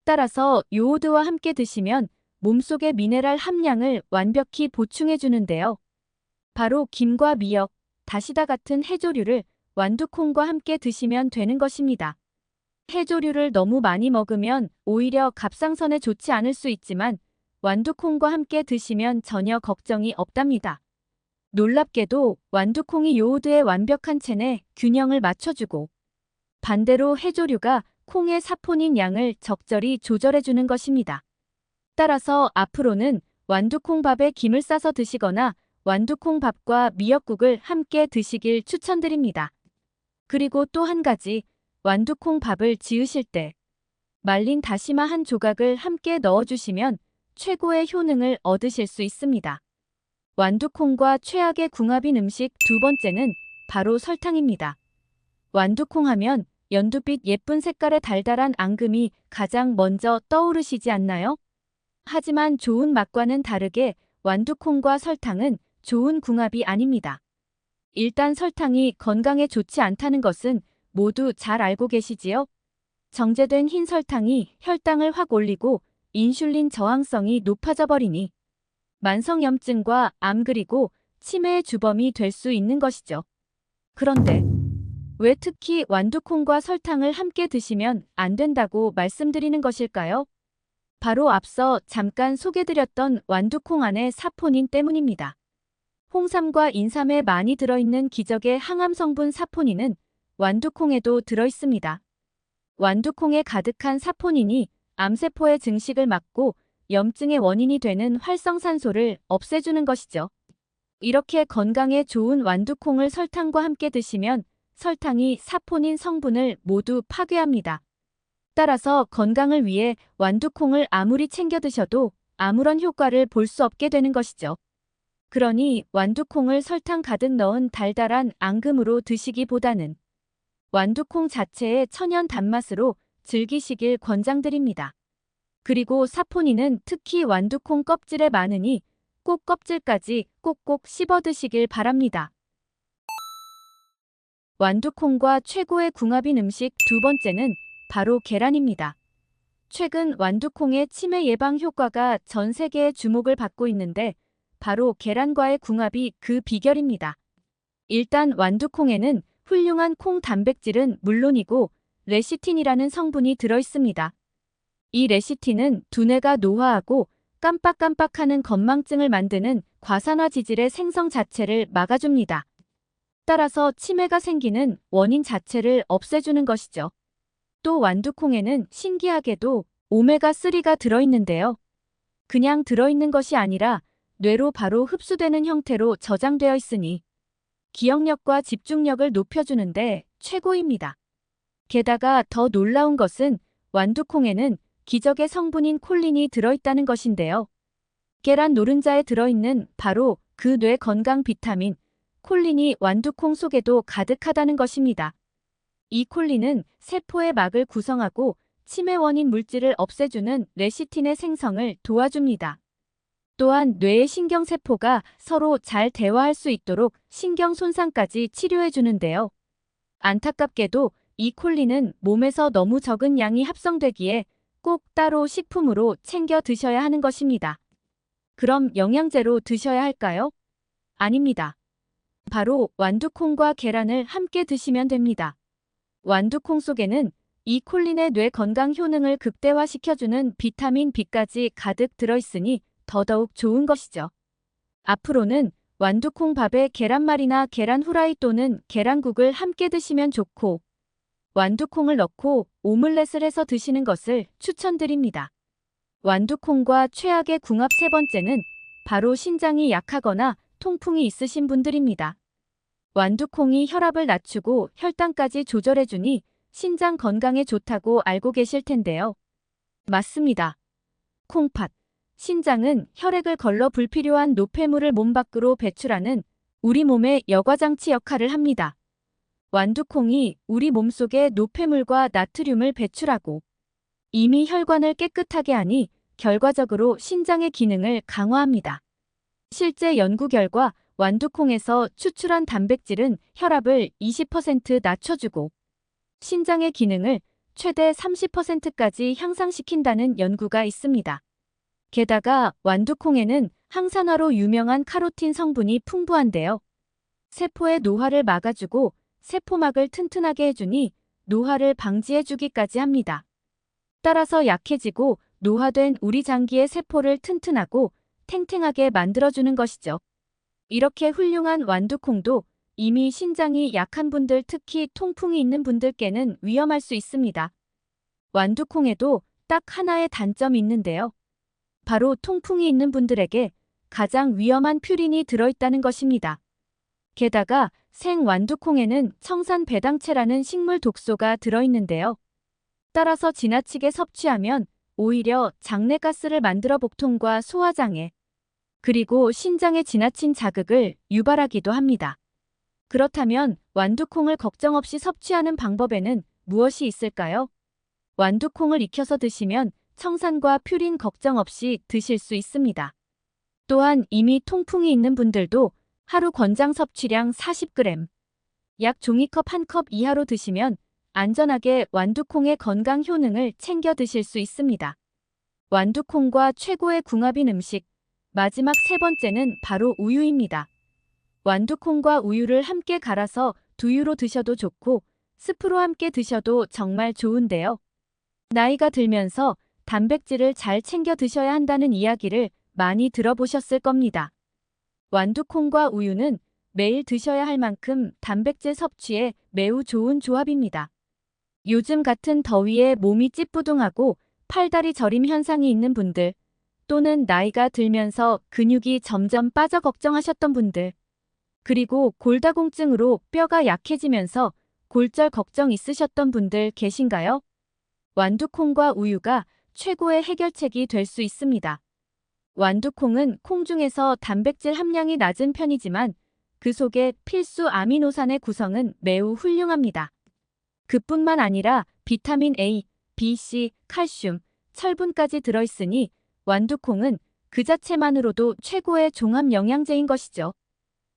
따라서 요오드와 함께 드시면 몸속의 미네랄 함량을 완벽히 보충해주는데요. 바로 김과 미역, 다시다 같은 해조류를 완두콩과 함께 드시면 되는 것입니다. 해조류를 너무 많이 먹으면 오히려 갑상선에 좋지 않을 수 있지만 완두콩과 함께 드시면 전혀 걱정이 없답니다. 놀랍게도 완두콩이 요오드의 완벽한 체내 균형을 맞춰주고 반대로 해조류가 콩의 사포닌 양을 적절히 조절해주는 것입니다. 따라서 앞으로는 완두콩밥에 김을 싸서 드시거나 완두콩밥과 미역국을 함께 드시길 추천드립니다. 그리고 또 한 가지, 완두콩밥을 지으실 때 말린 다시마 한 조각을 함께 넣어주시면 최고의 효능을 얻으실 수 있습니다. 완두콩과 최악의 궁합인 음식 두 번째는 바로 설탕입니다. 완두콩 하면 연두빛 예쁜 색깔의 달달한 앙금이 가장 먼저 떠오르시지 않나요? 하지만 좋은 맛과는 다르게 완두콩과 설탕은 좋은 궁합이 아닙니다. 일단 설탕이 건강에 좋지 않다는 것은 모두 잘 알고 계시지요? 정제된 흰 설탕이 혈당을 확 올리고 인슐린 저항성이 높아져 버리니 만성염증과 암 그리고 치매의 주범이 될 수 있는 것이죠. 그런데 왜 특히 완두콩과 설탕을 함께 드시면 안 된다고 말씀드리는 것일까요? 바로 앞서 잠깐 소개드렸던 완두콩 안의 사포닌 때문입니다. 홍삼과 인삼에 많이 들어있는 기적의 항암 성분 사포닌은 완두콩에도 들어있습니다. 완두콩에 가득한 사포닌이 암세포의 증식을 막고 염증의 원인이 되는 활성산소를 없애주는 것이죠. 이렇게 건강에 좋은 완두콩을 설탕과 함께 드시면 설탕이 사포닌 성분을 모두 파괴합니다. 따라서 건강을 위해 완두콩을 아무리 챙겨 드셔도 아무런 효과를 볼 수 없게 되는 것이죠. 그러니 완두콩을 설탕 가득 넣은 달달한 앙금으로 드시기보다는 완두콩 자체의 천연 단맛으로 즐기시길 권장드립니다. 그리고 사포닌은 특히 완두콩 껍질에 많으니 꼭 껍질까지 꼭꼭 씹어 드시길 바랍니다. 완두콩과 최고의 궁합인 음식 두 번째는 바로 계란입니다. 최근 완두콩의 치매 예방 효과가 전 세계의 주목을 받고 있는데 바로 계란과의 궁합이 그 비결입니다. 일단 완두콩에는 훌륭한 콩 단백질은 물론이고 레시틴이라는 성분이 들어있습니다. 이 레시틴은 두뇌가 노화하고 깜빡깜빡하는 건망증을 만드는 과산화 지질의 생성 자체를 막아줍니다. 따라서 치매가 생기는 원인 자체를 없애주는 것이죠. 또 완두콩에는 신기하게도 오메가3가 들어있는데요. 그냥 들어있는 것이 아니라 뇌로 바로 흡수되는 형태로 저장되어 있으니 기억력과 집중력을 높여주는데 최고입니다. 게다가 더 놀라운 것은 완두콩에는 기적의 성분인 콜린이 들어있다는 것인데요. 계란 노른자에 들어있는 바로 그 뇌 건강 비타민 콜린이 완두콩 속에도 가득하다는 것입니다. 이 콜린은 세포의 막을 구성하고 치매 원인 물질을 없애주는 레시틴의 생성을 도와줍니다. 또한 뇌의 신경세포가 서로 잘 대화할 수 있도록 신경 손상까지 치료해주는데요. 안타깝게도 이콜리는 몸에서 너무 적은 양이 합성되기에 꼭 따로 식품으로 챙겨 드셔야 하는 것입니다. 그럼 영양제로 드셔야 할까요? 아닙니다. 바로 완두콩과 계란을 함께 드시면 됩니다. 완두콩 속에는 이콜린의 뇌 건강 효능을 극대화시켜주는 비타민 B까지 가득 들어있으니 더더욱 좋은 것이죠. 앞으로는 완두콩 밥에 계란말이나 계란 후라이 또는 계란국을 함께 드시면 좋고, 완두콩을 넣고 오믈렛을 해서 드시는 것을 추천드립니다. 완두콩과 최악의 궁합 세 번째는 바로 신장이 약하거나 통풍이 있으신 분들입니다. 완두콩이 혈압을 낮추고 혈당까지 조절해주니 신장 건강에 좋다고 알고 계실 텐데요. 맞습니다. 콩팥. 신장은 혈액을 걸러 불필요한 노폐물을 몸 밖으로 배출하는 우리 몸의 여과장치 역할을 합니다. 완두콩이 우리 몸속의 노폐물과 나트륨을 배출하고 이미 혈관을 깨끗하게 하니 결과적으로 신장의 기능을 강화합니다. 실제 연구 결과 완두콩에서 추출한 단백질은 혈압을 20% 낮춰주고 신장의 기능을 최대 30%까지 향상시킨다는 연구가 있습니다. 게다가 완두콩에는 항산화로 유명한 카로틴 성분이 풍부한데요. 세포의 노화를 막아주고 세포막을 튼튼하게 해주니 노화를 방지해주기까지 합니다. 따라서 약해지고 노화된 우리 장기의 세포를 튼튼하고 탱탱하게 만들어주는 것이죠. 이렇게 훌륭한 완두콩도 이미 신장이 약한 분들, 특히 통풍이 있는 분들께는 위험할 수 있습니다. 완두콩에도 딱 하나의 단점이 있는데요. 바로 통풍이 있는 분들에게 가장 위험한 퓨린이 들어있다는 것입니다. 게다가 생 완두콩에는 청산 배당체라는 식물 독소가 들어있는데요. 따라서 지나치게 섭취하면 오히려 장내가스를 만들어 복통과 소화장애, 그리고 신장에 지나친 자극을 유발하기도 합니다. 그렇다면 완두콩을 걱정 없이 섭취하는 방법에는 무엇이 있을까요? 완두콩을 익혀서 드시면 청산과 퓨린 걱정 없이 드실 수 있습니다. 또한 이미 통풍이 있는 분들도 하루 권장 섭취량 40g, 약 종이컵 1컵 이하로 드시면 안전하게 완두콩의 건강 효능을 챙겨 드실 수 있습니다. 완두콩과 최고의 궁합인 음식, 마지막 세 번째는 바로 우유입니다. 완두콩과 우유를 함께 갈아서 두유로 드셔도 좋고 스프로 함께 드셔도 정말 좋은데요. 나이가 들면서 단백질을 잘 챙겨 드셔야 한다는 이야기를 많이 들어보셨을 겁니다. 완두콩과 우유는 매일 드셔야 할 만큼 단백질 섭취에 매우 좋은 조합입니다. 요즘 같은 더위에 몸이 찌뿌둥하고 팔다리 저림 현상이 있는 분들, 또는 나이가 들면서 근육이 점점 빠져 걱정하셨던 분들, 그리고 골다공증으로 뼈가 약해지면서 골절 걱정 있으셨던 분들 계신가요? 완두콩과 우유가 최고의 해결책이 될 수 있습니다. 완두콩은 콩 중에서 단백질 함량이 낮은 편이지만 그 속에 필수 아미노산의 구성은 매우 훌륭합니다. 그뿐만 아니라 비타민 A, B, C, 칼슘, 철분까지 들어있으니 완두콩은 그 자체만으로도 최고의 종합 영양제인 것이죠.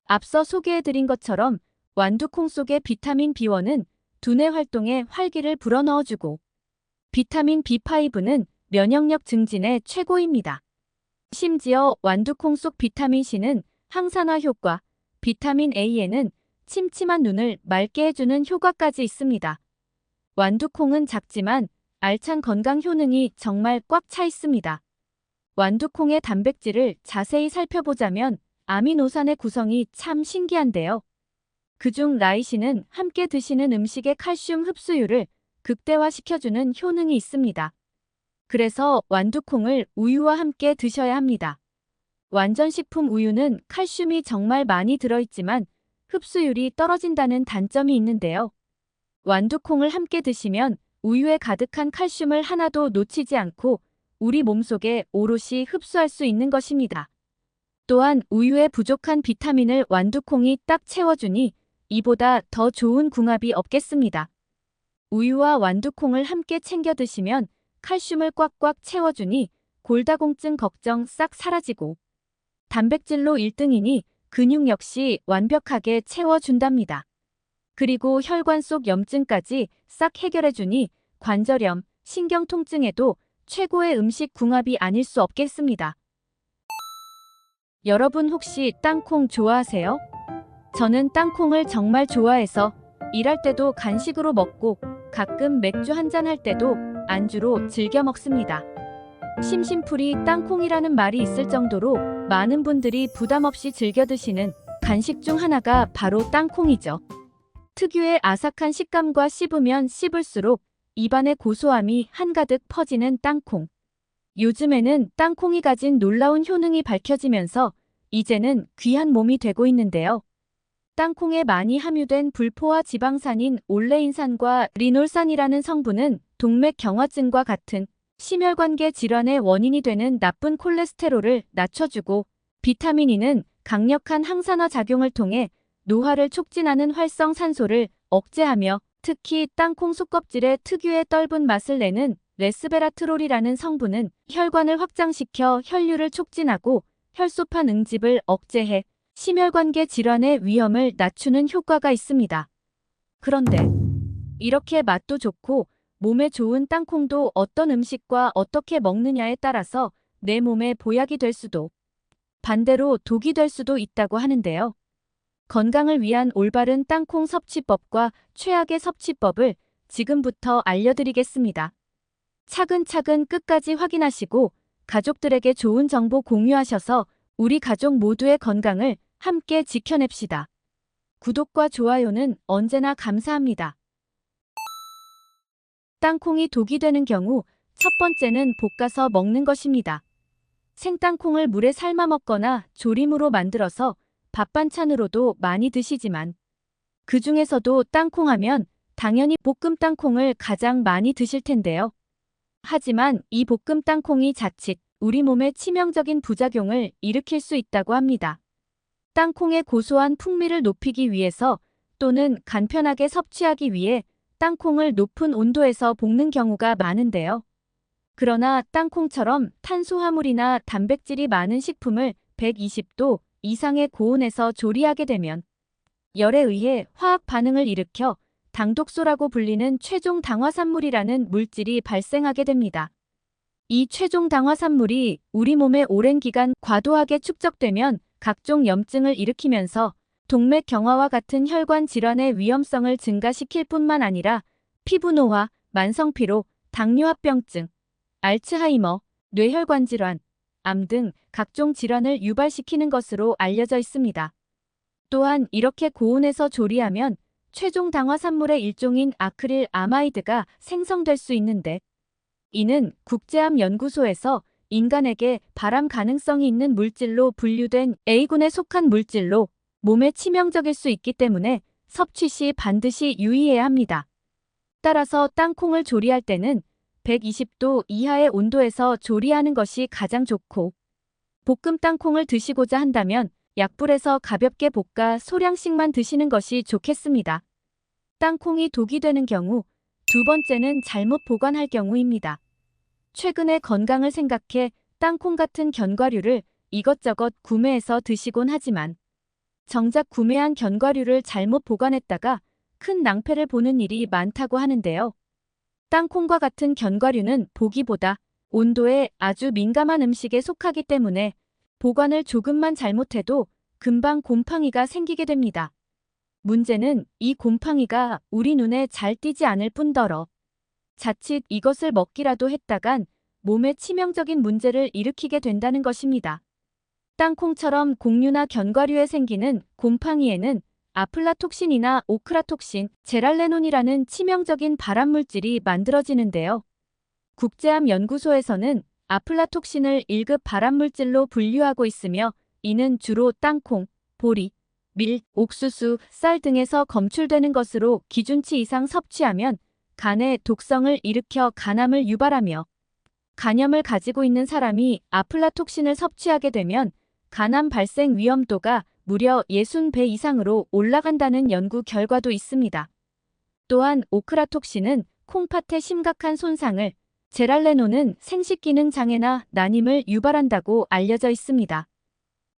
앞서 소개해드린 것처럼 완두콩 속의 비타민 B1은 두뇌 활동에 활기를 불어넣어주고 비타민 B5는 면역력 증진에 최고입니다. 심지어 완두콩 속 비타민 C는 항산화 효과, 비타민 A에는 침침한 눈을 맑게 해주는 효과까지 있습니다. 완두콩은 작지만 알찬 건강 효능이 정말 꽉 차 있습니다. 완두콩의 단백질을 자세히 살펴보자면 아미노산의 구성이 참 신기한데요. 그중 라이신은 함께 드시는 음식의 칼슘 흡수율을 극대화시켜주는 효능이 있습니다. 그래서 완두콩을 우유와 함께 드셔야 합니다. 완전식품 우유는 칼슘이 정말 많이 들어있지만 흡수율이 떨어진다는 단점이 있는데요. 완두콩을 함께 드시면 우유에 가득한 칼슘을 하나도 놓치지 않고 우리 몸속에 오롯이 흡수할 수 있는 것입니다. 또한 우유에 부족한 비타민을 완두콩이 딱 채워주니 이보다 더 좋은 궁합이 없겠습니다. 우유와 완두콩을 함께 챙겨 드시면 칼슘을 꽉꽉 채워주니 골다공증 걱정 싹 사라지고 단백질로 1등이니 근육 역시 완벽하게 채워준답니다. 그리고 혈관 속 염증까지 싹 해결해주니 관절염, 신경통증에도 최고의 음식 궁합이 아닐 수 없겠습니다. 여러분 혹시 땅콩 좋아하세요? 저는 땅콩을 정말 좋아해서 일할 때도 간식으로 먹고 가끔 맥주 한잔 할 때도 안주로 즐겨 먹습니다. 심심풀이 땅콩이라는 말이 있을 정도로 많은 분들이 부담 없이 즐겨 드시는 간식 중 하나가 바로 땅콩이죠. 특유의 아삭한 식감과 씹으면 씹을수록 입안의 고소함이 한가득 퍼지는 땅콩. 요즘에는 땅콩이 가진 놀라운 효능이 밝혀지면서 이제는 귀한 몸이 되고 있는데요. 땅콩에 많이 함유된 불포화 지방산인 올레인산과 리놀산이라는 성분은 동맥경화증과 같은 심혈관계 질환의 원인이 되는 나쁜 콜레스테롤을 낮춰주고 비타민 E는 강력한 항산화 작용을 통해 노화를 촉진하는 활성산소를 억제하며 특히 땅콩 속껍질의 특유의 떫은 맛을 내는 레스베라트롤이라는 성분은 혈관을 확장시켜 혈류를 촉진하고 혈소판 응집을 억제해 심혈관계 질환의 위험을 낮추는 효과가 있습니다. 그런데 이렇게 맛도 좋고 몸에 좋은 땅콩도 어떤 음식과 어떻게 먹느냐에 따라서 내 몸에 보약이 될 수도 반대로 독이 될 수도 있다고 하는데요. 건강을 위한 올바른 땅콩 섭취법과 최악의 섭취법을 지금부터 알려드리겠습니다. 차근차근 끝까지 확인하시고 가족들에게 좋은 정보 공유하셔서 우리 가족 모두의 건강을 함께 지켜냅시다. 구독과 좋아요는 언제나 감사합니다. 땅콩이 독이 되는 경우 첫 번째는 볶아서 먹는 것입니다. 생땅콩을 물에 삶아 먹거나 조림으로 만들어서 밥 반찬으로도 많이 드시지만 그 중에서도 땅콩 하면 당연히 볶음 땅콩을 가장 많이 드실 텐데요. 하지만 이 볶음 땅콩이 자칫 우리 몸에 치명적인 부작용을 일으킬 수 있다고 합니다. 땅콩의 고소한 풍미를 높이기 위해서 또는 간편하게 섭취하기 위해 땅콩을 높은 온도에서 볶는 경우가 많은데요. 그러나 땅콩처럼 탄수화물이나 단백질이 많은 식품을 120도 이상의 고온에서 조리하게 되면 열에 의해 화학 반응을 일으켜 당독소라고 불리는 최종 당화산물이라는 물질이 발생하게 됩니다. 이 최종 당화산물이 우리 몸에 오랜 기간 과도하게 축적되면 각종 염증을 일으키면서 동맥경화와 같은 혈관 질환의 위험성을 증가시킬 뿐만 아니라 피부노화, 만성피로, 당뇨합병증, 알츠하이머, 뇌혈관 질환, 암 등 각종 질환을 유발시키는 것으로 알려져 있습니다. 또한 이렇게 고온에서 조리하면 최종 당화산물의 일종인 아크릴 아마이드가 생성될 수 있는데 이는 국제암연구소에서 인간에게 발암 가능성이 있는 물질로 분류된 A군에 속한 물질로 몸에 치명적일 수 있기 때문에 섭취 시 반드시 유의해야 합니다. 따라서 땅콩을 조리할 때는 120도 이하의 온도에서 조리하는 것이 가장 좋고 볶음 땅콩을 드시고자 한다면 약불에서 가볍게 볶아 소량씩만 드시는 것이 좋겠습니다. 땅콩이 독이 되는 경우 두 번째는 잘못 보관할 경우입니다. 최근에 건강을 생각해 땅콩 같은 견과류를 이것저것 구매해서 드시곤 하지만 정작 구매한 견과류를 잘못 보관했다가 큰 낭패를 보는 일이 많다고 하는데요. 땅콩과 같은 견과류는 보기보다 온도에 아주 민감한 음식에 속하기 때문에 보관을 조금만 잘못해도 금방 곰팡이가 생기게 됩니다. 문제는 이 곰팡이가 우리 눈에 잘 띄지 않을 뿐더러 자칫 이것을 먹기라도 했다간 몸에 치명적인 문제를 일으키게 된다는 것입니다. 땅콩처럼 곡류나 견과류에 생기는 곰팡이에는 아플라톡신이나 오크라톡신, 제랄레논이라는 치명적인 발암물질이 만들어지는데요. 국제암연구소에서는 아플라톡신을 1급 발암물질로 분류하고 있으며 이는 주로 땅콩, 보리, 밀, 옥수수, 쌀 등에서 검출되는 것으로 기준치 이상 섭취하면 간에 독성을 일으켜 간암을 유발하며 간염을 가지고 있는 사람이 아플라톡신을 섭취하게 되면 간암 발생 위험도가 무려 60배 이상으로 올라간다는 연구 결과도 있습니다. 또한 오크라톡신은 콩팥에 심각한 손상을, 제랄레논은 생식 기능 장애나 난임을 유발한다고 알려져 있습니다.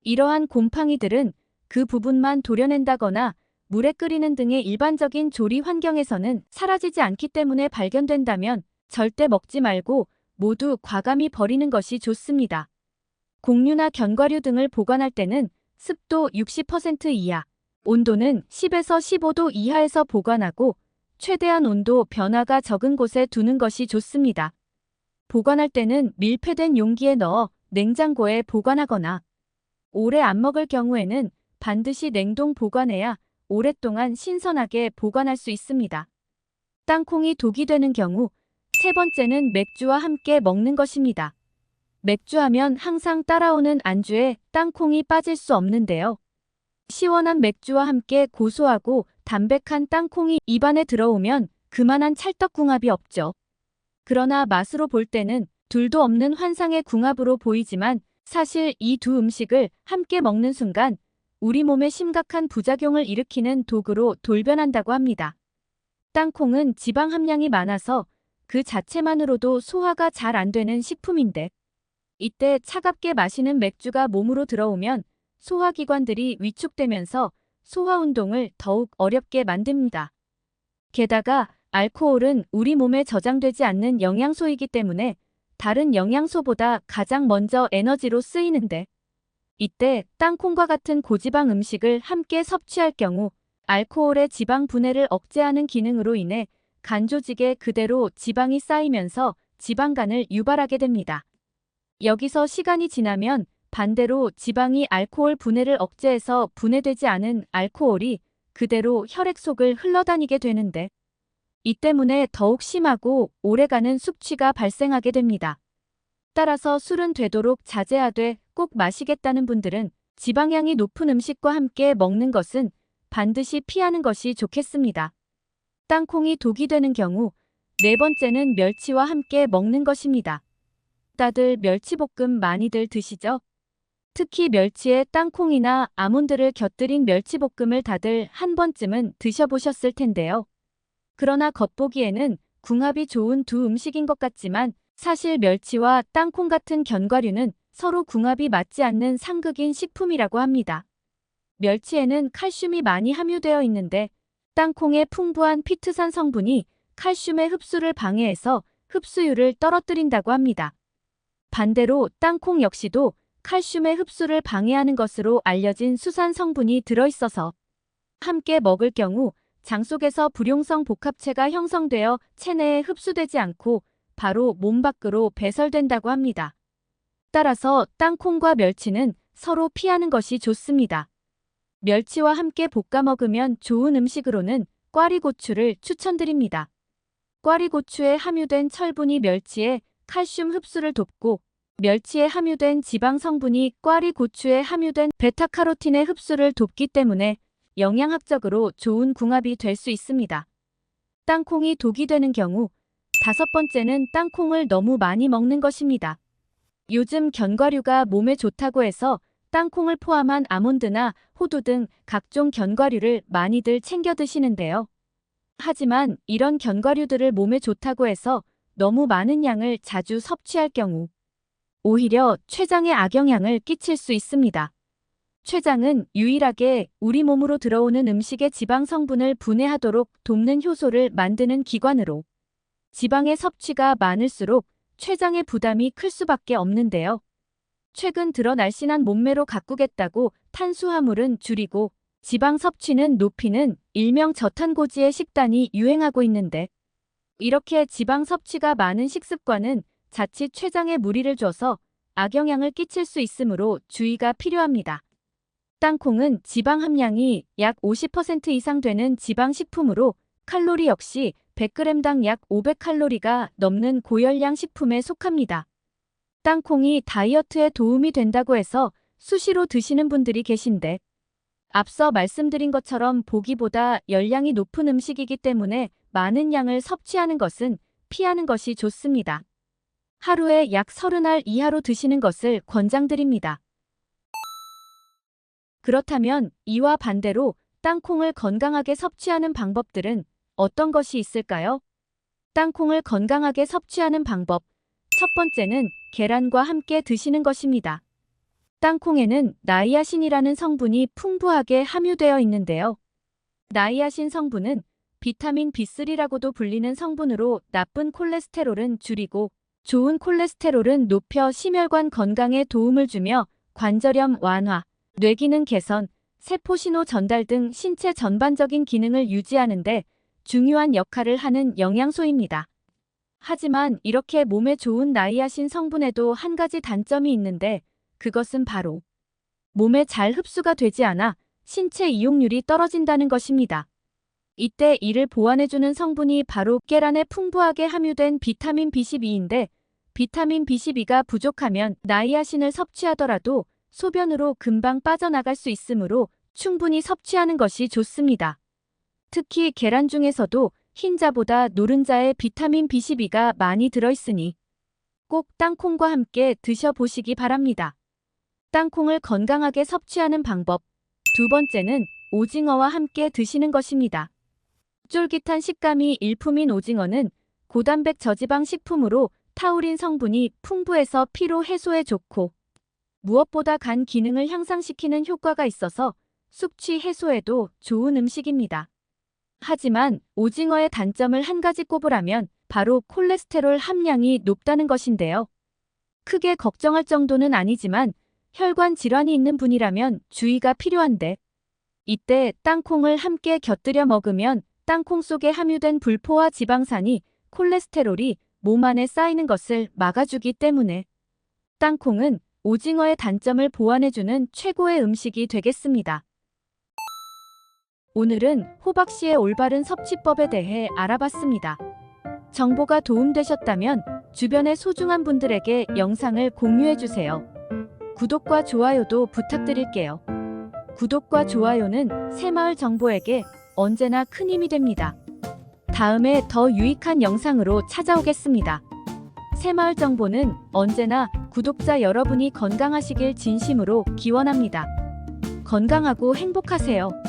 이러한 곰팡이들은 그 부분만 도려낸다거나 물에 끓이는 등의 일반적인 조리 환경에서는 사라지지 않기 때문에 발견된다면 절대 먹지 말고 모두 과감히 버리는 것이 좋습니다. 곡류나 견과류 등을 보관할 때는 습도 60% 이하, 온도는 10에서 15도 이하에서 보관하고 최대한 온도 변화가 적은 곳에 두는 것이 좋습니다. 보관할 때는 밀폐된 용기에 넣어 냉장고에 보관하거나 오래 안 먹을 경우에는 반드시 냉동 보관해야 오랫동안 신선하게 보관할 수 있습니다. 땅콩이 독이 되는 경우 세 번째는 맥주와 함께 먹는 것입니다. 맥주하면 항상 따라오는 안주에 땅콩이 빠질 수 없는데요. 시원한 맥주와 함께 고소하고 담백한 땅콩이 입안에 들어오면 그만한 찰떡궁합이 없죠. 그러나 맛으로 볼 때는 둘도 없는 환상의 궁합으로 보이지만 사실 이 두 음식을 함께 먹는 순간 우리 몸에 심각한 부작용을 일으키는 독으로 돌변한다고 합니다. 땅콩은 지방 함량이 많아서 그 자체만으로도 소화가 잘 안 되는 식품인데 이때 차갑게 마시는 맥주가 몸으로 들어오면 소화기관들이 위축되면서 소화운동을 더욱 어렵게 만듭니다. 게다가 알코올은 우리 몸에 저장되지 않는 영양소이기 때문에 다른 영양소보다 가장 먼저 에너지로 쓰이는데 이때 땅콩과 같은 고지방 음식을 함께 섭취할 경우 알코올의 지방 분해를 억제하는 기능으로 인해 간 조직에 그대로 지방이 쌓이면서 지방간을 유발하게 됩니다. 여기서 시간이 지나면 반대로 지방이 알코올 분해를 억제해서 분해되지 않은 알코올이 그대로 혈액 속을 흘러다니게 되는데 이 때문에 더욱 심하고 오래가는 숙취가 발생하게 됩니다. 따라서 술은 되도록 자제하되 꼭 마시겠다는 분들은 지방량이 높은 음식과 함께 먹는 것은 반드시 피하는 것이 좋겠습니다. 땅콩이 독이 되는 경우 네 번째는 멸치와 함께 먹는 것입니다. 다들 멸치볶음 많이들 드시죠? 특히 멸치에 땅콩이나 아몬드를 곁들인 멸치볶음을 다들 한 번쯤은 드셔보셨을 텐데요. 그러나 겉보기에는 궁합이 좋은 두 음식인 것 같지만 사실 멸치와 땅콩 같은 견과류는 서로 궁합이 맞지 않는 상극인 식품이라고 합니다. 멸치에는 칼슘이 많이 함유되어 있는데 땅콩의 풍부한 피트산 성분이 칼슘의 흡수를 방해해서 흡수율을 떨어뜨린다고 합니다. 반대로 땅콩 역시도 칼슘의 흡수를 방해하는 것으로 알려진 수산 성분이 들어있어서 함께 먹을 경우 장 속에서 불용성 복합체가 형성되어 체내에 흡수되지 않고 바로 몸 밖으로 배설된다고 합니다. 따라서 땅콩과 멸치는 서로 피하는 것이 좋습니다. 멸치와 함께 볶아 먹으면 좋은 음식으로는 꽈리고추를 추천드립니다. 꽈리고추에 함유된 철분이 멸치의 칼슘 흡수를 돕고 멸치에 함유된 지방 성분이 꽈리고추에 함유된 베타카로틴의 흡수를 돕기 때문에 영양학적으로 좋은 궁합이 될 수 있습니다. 땅콩이 독이 되는 경우 다섯 번째는 땅콩을 너무 많이 먹는 것입니다. 요즘 견과류가 몸에 좋다고 해서 땅콩을 포함한 아몬드나 호두 등 각종 견과류를 많이들 챙겨 드시는데요. 하지만 이런 견과류들을 몸에 좋다고 해서 너무 많은 양을 자주 섭취할 경우 오히려 췌장에 악영향을 끼칠 수 있습니다. 췌장은 유일하게 우리 몸으로 들어오는 음식의 지방 성분을 분해하도록 돕는 효소를 만드는 기관으로 지방의 섭취가 많을수록 췌장의 부담이 클 수밖에 없는데요. 최근 들어 날씬한 몸매로 가꾸겠다고 탄수화물은 줄이고 지방 섭취는 높이는 일명 저탄고지의 식단이 유행하고 있는데 이렇게 지방 섭취가 많은 식습관은 자칫 췌장에 무리를 줘서 악영향을 끼칠 수 있으므로 주의가 필요합니다. 땅콩은 지방 함량이 약 50% 이상 되는 지방식품으로 칼로리 역시 100g당 약 500칼로리가 넘는 고열량 식품에 속합니다. 땅콩이 다이어트에 도움이 된다고 해서 수시로 드시는 분들이 계신데 앞서 말씀드린 것처럼 보기보다 열량이 높은 음식이기 때문에 많은 양을 섭취하는 것은 피하는 것이 좋습니다. 하루에 약 30알 이하로 드시는 것을 권장드립니다. 그렇다면 이와 반대로 땅콩을 건강하게 섭취하는 방법들은 어떤 것이 있을까요? 땅콩을 건강하게 섭취하는 방법. 첫 번째는 계란과 함께 드시는 것입니다. 땅콩에는 나이아신이라는 성분이 풍부하게 함유되어 있는데요. 나이아신 성분은 비타민 B3라고도 불리는 성분으로 나쁜 콜레스테롤은 줄이고 좋은 콜레스테롤은 높여 심혈관 건강에 도움을 주며 관절염 완화, 뇌기능 개선, 세포신호 전달 등 신체 전반적인 기능을 유지하는 데 중요한 역할을 하는 영양소입니다. 하지만 이렇게 몸에 좋은 나이아신 성분에도 한 가지 단점이 있는데 그것은 바로 몸에 잘 흡수가 되지 않아 신체 이용률이 떨어진다는 것입니다. 이때 이를 보완해주는 성분이 바로 계란에 풍부하게 함유된 비타민 B12인데 비타민 B12가 부족하면 나이아신을 섭취하더라도 소변으로 금방 빠져나갈 수 있으므로 충분히 섭취하는 것이 좋습니다. 특히 계란 중에서도 흰자보다 노른자에 비타민 B12가 많이 들어있으니 꼭 땅콩과 함께 드셔보시기 바랍니다. 땅콩을 건강하게 섭취하는 방법. 두 번째는 오징어와 함께 드시는 것입니다. 쫄깃한 식감이 일품인 오징어는 고단백 저지방 식품으로 타우린 성분이 풍부해서 피로 해소에 좋고 무엇보다 간 기능을 향상시키는 효과가 있어서 숙취 해소에도 좋은 음식입니다. 하지만 오징어의 단점을 한 가지 꼽으라면 바로 콜레스테롤 함량이 높다는 것인데요. 크게 걱정할 정도는 아니지만 혈관 질환이 있는 분이라면 주의가 필요한데 이때 땅콩을 함께 곁들여 먹으면 땅콩 속에 함유된 불포화 지방산이 콜레스테롤이 몸 안에 쌓이는 것을 막아주기 때문에 땅콩은 오징어의 단점을 보완해주는 최고의 음식이 되겠습니다. 오늘은 호박씨의 올바른 섭취법에 대해 알아봤습니다. 정보가 도움되셨다면 주변의 소중한 분들에게 영상을 공유해주세요. 구독과 좋아요도 부탁드릴게요. 구독과 좋아요는 새마을 정보에게 언제나 큰 힘이 됩니다. 다음에 더 유익한 영상으로 찾아오겠습니다. 새마을 정보는 언제나 구독자 여러분이 건강하시길 진심으로 기원합니다. 건강하고 행복하세요.